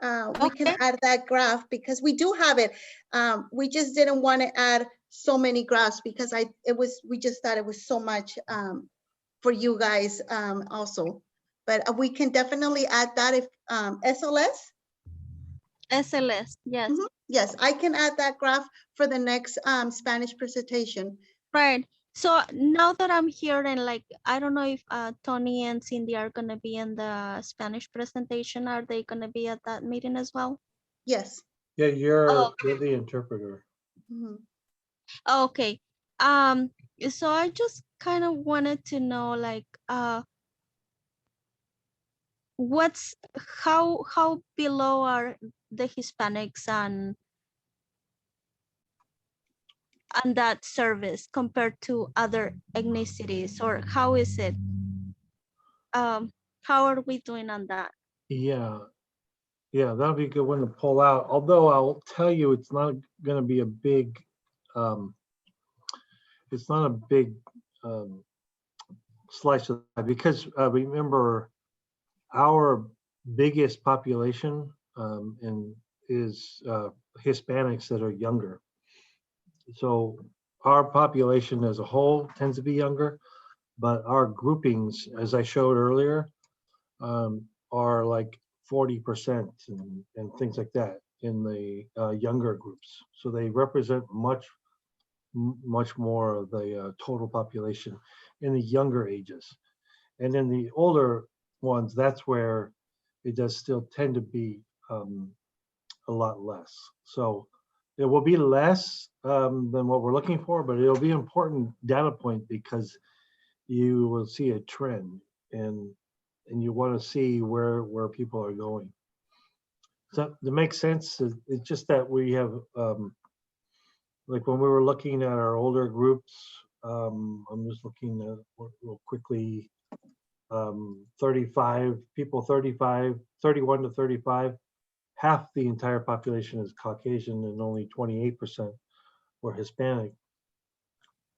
We can okay. add that graph because we do have it. We just didn't want to add so many graphs because we just thought it was so much for you guys also. But we can definitely add that if SLS. SLS, yes. Yes, I can add that graph for the next Spanish presentation. Right. So now that I'm here and like, I don't know if Tony and Cindy are gonna be in the Spanish presentation. Are they gonna be at that meeting as well? Yes. Yeah, Oh, you're the interpreter. Mhm. okay. So I just kind of wanted to know like, how below are the Hispanics on that service compared to other ethnicities, or how is it? How are we doing on that? Yeah, that'll be a good one to pull out. Although I'll tell you, it's not going to be a big, it's not a big slice of that, because remember, our biggest population is Hispanics that are younger. So our population as a whole tends to be younger, but our groupings, as I showed earlier, are like 40% and things like that in the younger groups. So they represent much more of the total population in the younger ages. And in the older ones, that's where it does still tend to be a lot less. So it will be less than what we're looking for, but it'll be an important data point because you will see a trend and you want to see where people are going. So that makes sense. It's just that we have, like when we were looking at our older groups, I'm just looking at real quickly, 35 people, 31 to 35, half the entire population is Caucasian and only 28% or Hispanic.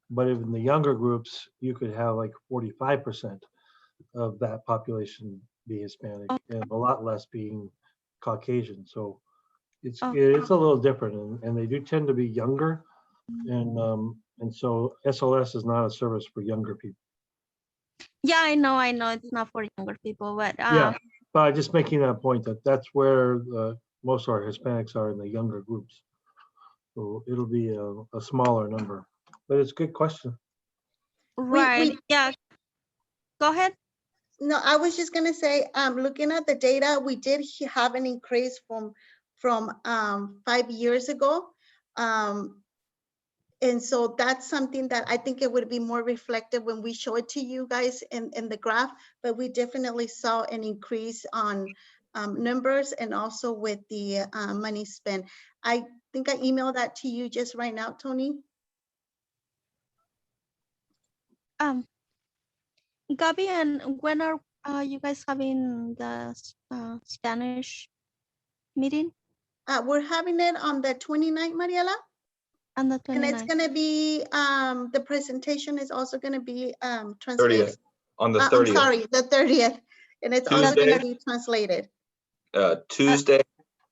But in the younger groups, you could have like 45% of that population be Hispanic and a lot less being Caucasian. So it's Oh. it's a little different, and they do tend to be younger, and so SLS is not a service for younger people. Yeah, I know it's not for younger people, but Yeah, but just making that point that that's where most of our Hispanics are in the younger groups. So it'll be a smaller number, but it's a good question. right. Yeah. Go ahead. No, I was just gonna say, looking at the data, we did have an increase from 5 years ago. And so that's something that I think it would be more reflective when we show it to you guys in the graph, but we definitely saw an increase on numbers and also with the money spent. I think I emailed that to you just right now, Tony. Gabby, and when are you guys having the Spanish meeting? We're having it on the 29th, Mariela. On the And it's 29th. gonna be, the presentation is also gonna be translated. 30th, on the I'm 30th. sorry, the 30th. And it's also Tuesday. gonna be translated. Tuesday,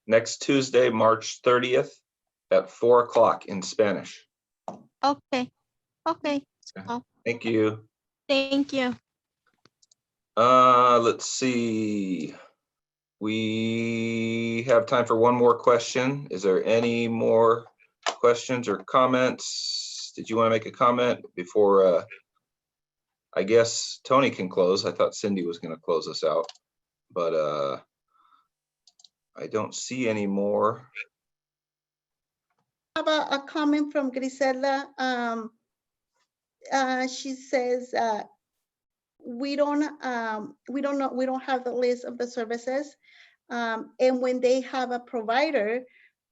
next Tuesday, March 30th at 4 o'clock in Spanish. Okay. Okay. So, Thank you. thank you. Let's see. We have time for one more question. Is there any more questions or comments? Did you want to make a comment before, I guess Tony can close. I thought Cindy was going to close us out, but I don't see any more. I have a comment from Grisela. She says, we don't know, we don't have the list of the services. And when they have a provider,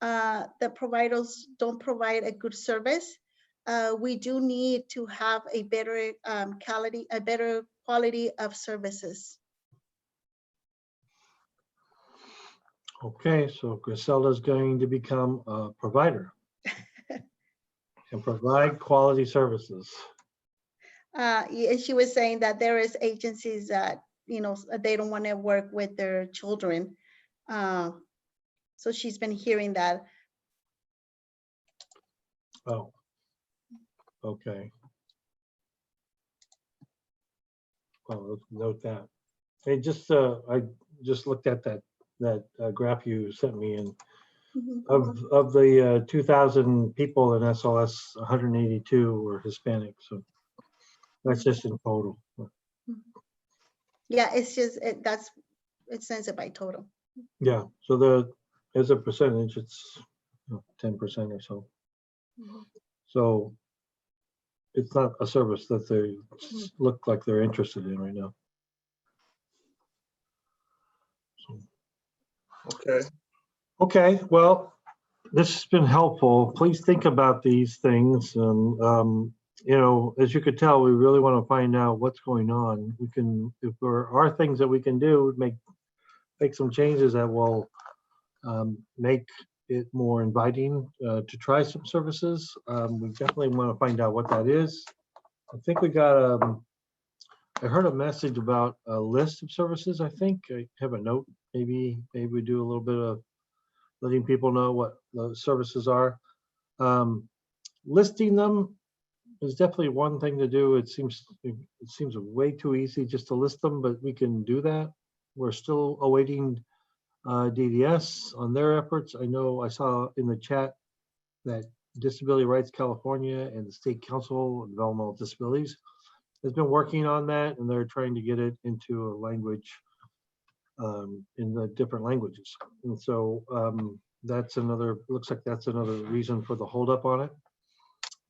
the providers don't provide a good service. We do need to have a better quality of services. Okay, so Griselda's going to become a provider and provide quality services. And she was saying that there is agencies that, you know, they don't want to work with their children. So she's been hearing that. Oh, okay. Well, let's note that. Hey, just I just looked at that graph you sent me, and of the 2,000 people in SLS, 182 were Hispanic. So that's just in total. Yeah, it's just, it sends it by total. Yeah. So as a percentage, it's 10% or so. So it's not a service that they look like they're interested in right now. So. Okay. Okay, well, this has been helpful. Please think about these things. And, you know, as you could tell, we really want to find out what's going on. We can, if there are things that we can do, make some changes that will make it more inviting to try some services. We definitely want to find out what that is. I think we got, I heard a message about a list of services. I think I have a note. Maybe we do a little bit of letting people know what the services are. Listing them is definitely one thing to do. It seems way too easy just to list them, but we can do that. We're still awaiting DDS on their efforts. I know I saw in the chat that Disability Rights California and the State Council of Developmental Disabilities has been working on that, and they're trying to get it into a language in the different languages. And so that's another, looks like that's another reason for the holdup on it,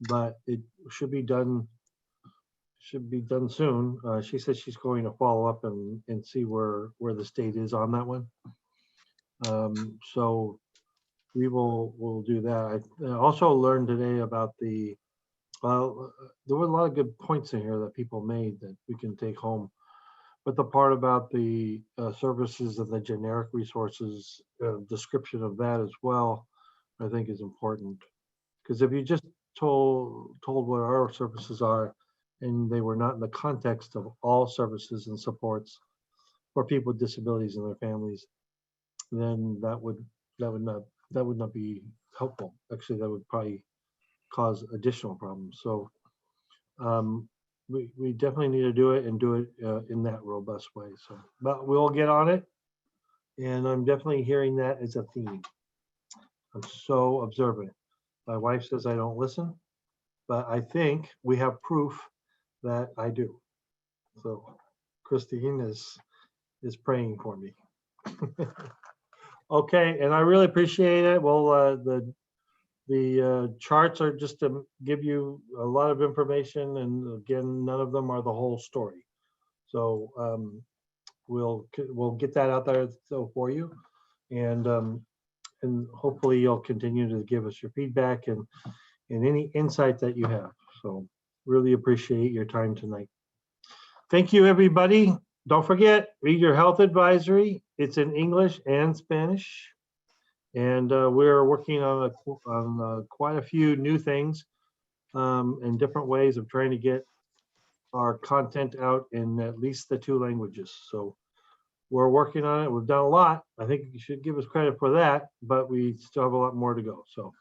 but it should be done soon. She says she's going to follow up and see where the state is on that one. So we'll do that. I also learned today about there were a lot of good points in here that people made that we can take home. But the part about the services and the generic resources, description of that as well, I think is important. Because if you just told what our services are, and they were not in the context of all services and supports for people with disabilities and their families, then that would not be helpful. Actually, that would probably cause additional problems. So we definitely need to do it and do it in that robust way. So, but we'll get on it. And I'm definitely hearing that as a theme. I'm so observant. My wife says I don't listen, but I think we have proof that I do. So Christine is praying for me. Okay, and I really appreciate it. Well, the charts are just to give you a lot of information, and again, none of them are the whole story. So we'll get that out there so for you, and hopefully you'll continue to give us your feedback and any insight that you have. So really appreciate your time tonight. Thank you, everybody. Don't forget, read your health advisory. It's in English and Spanish. And we're working on quite a few new things and different ways of trying to get our content out in at least the 2 languages. So we're working on it. We've done a lot. I think you should give us credit for that, but we still have a lot more to go. So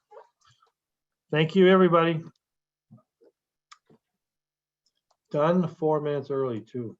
thank you, everybody. Done 4 minutes early too.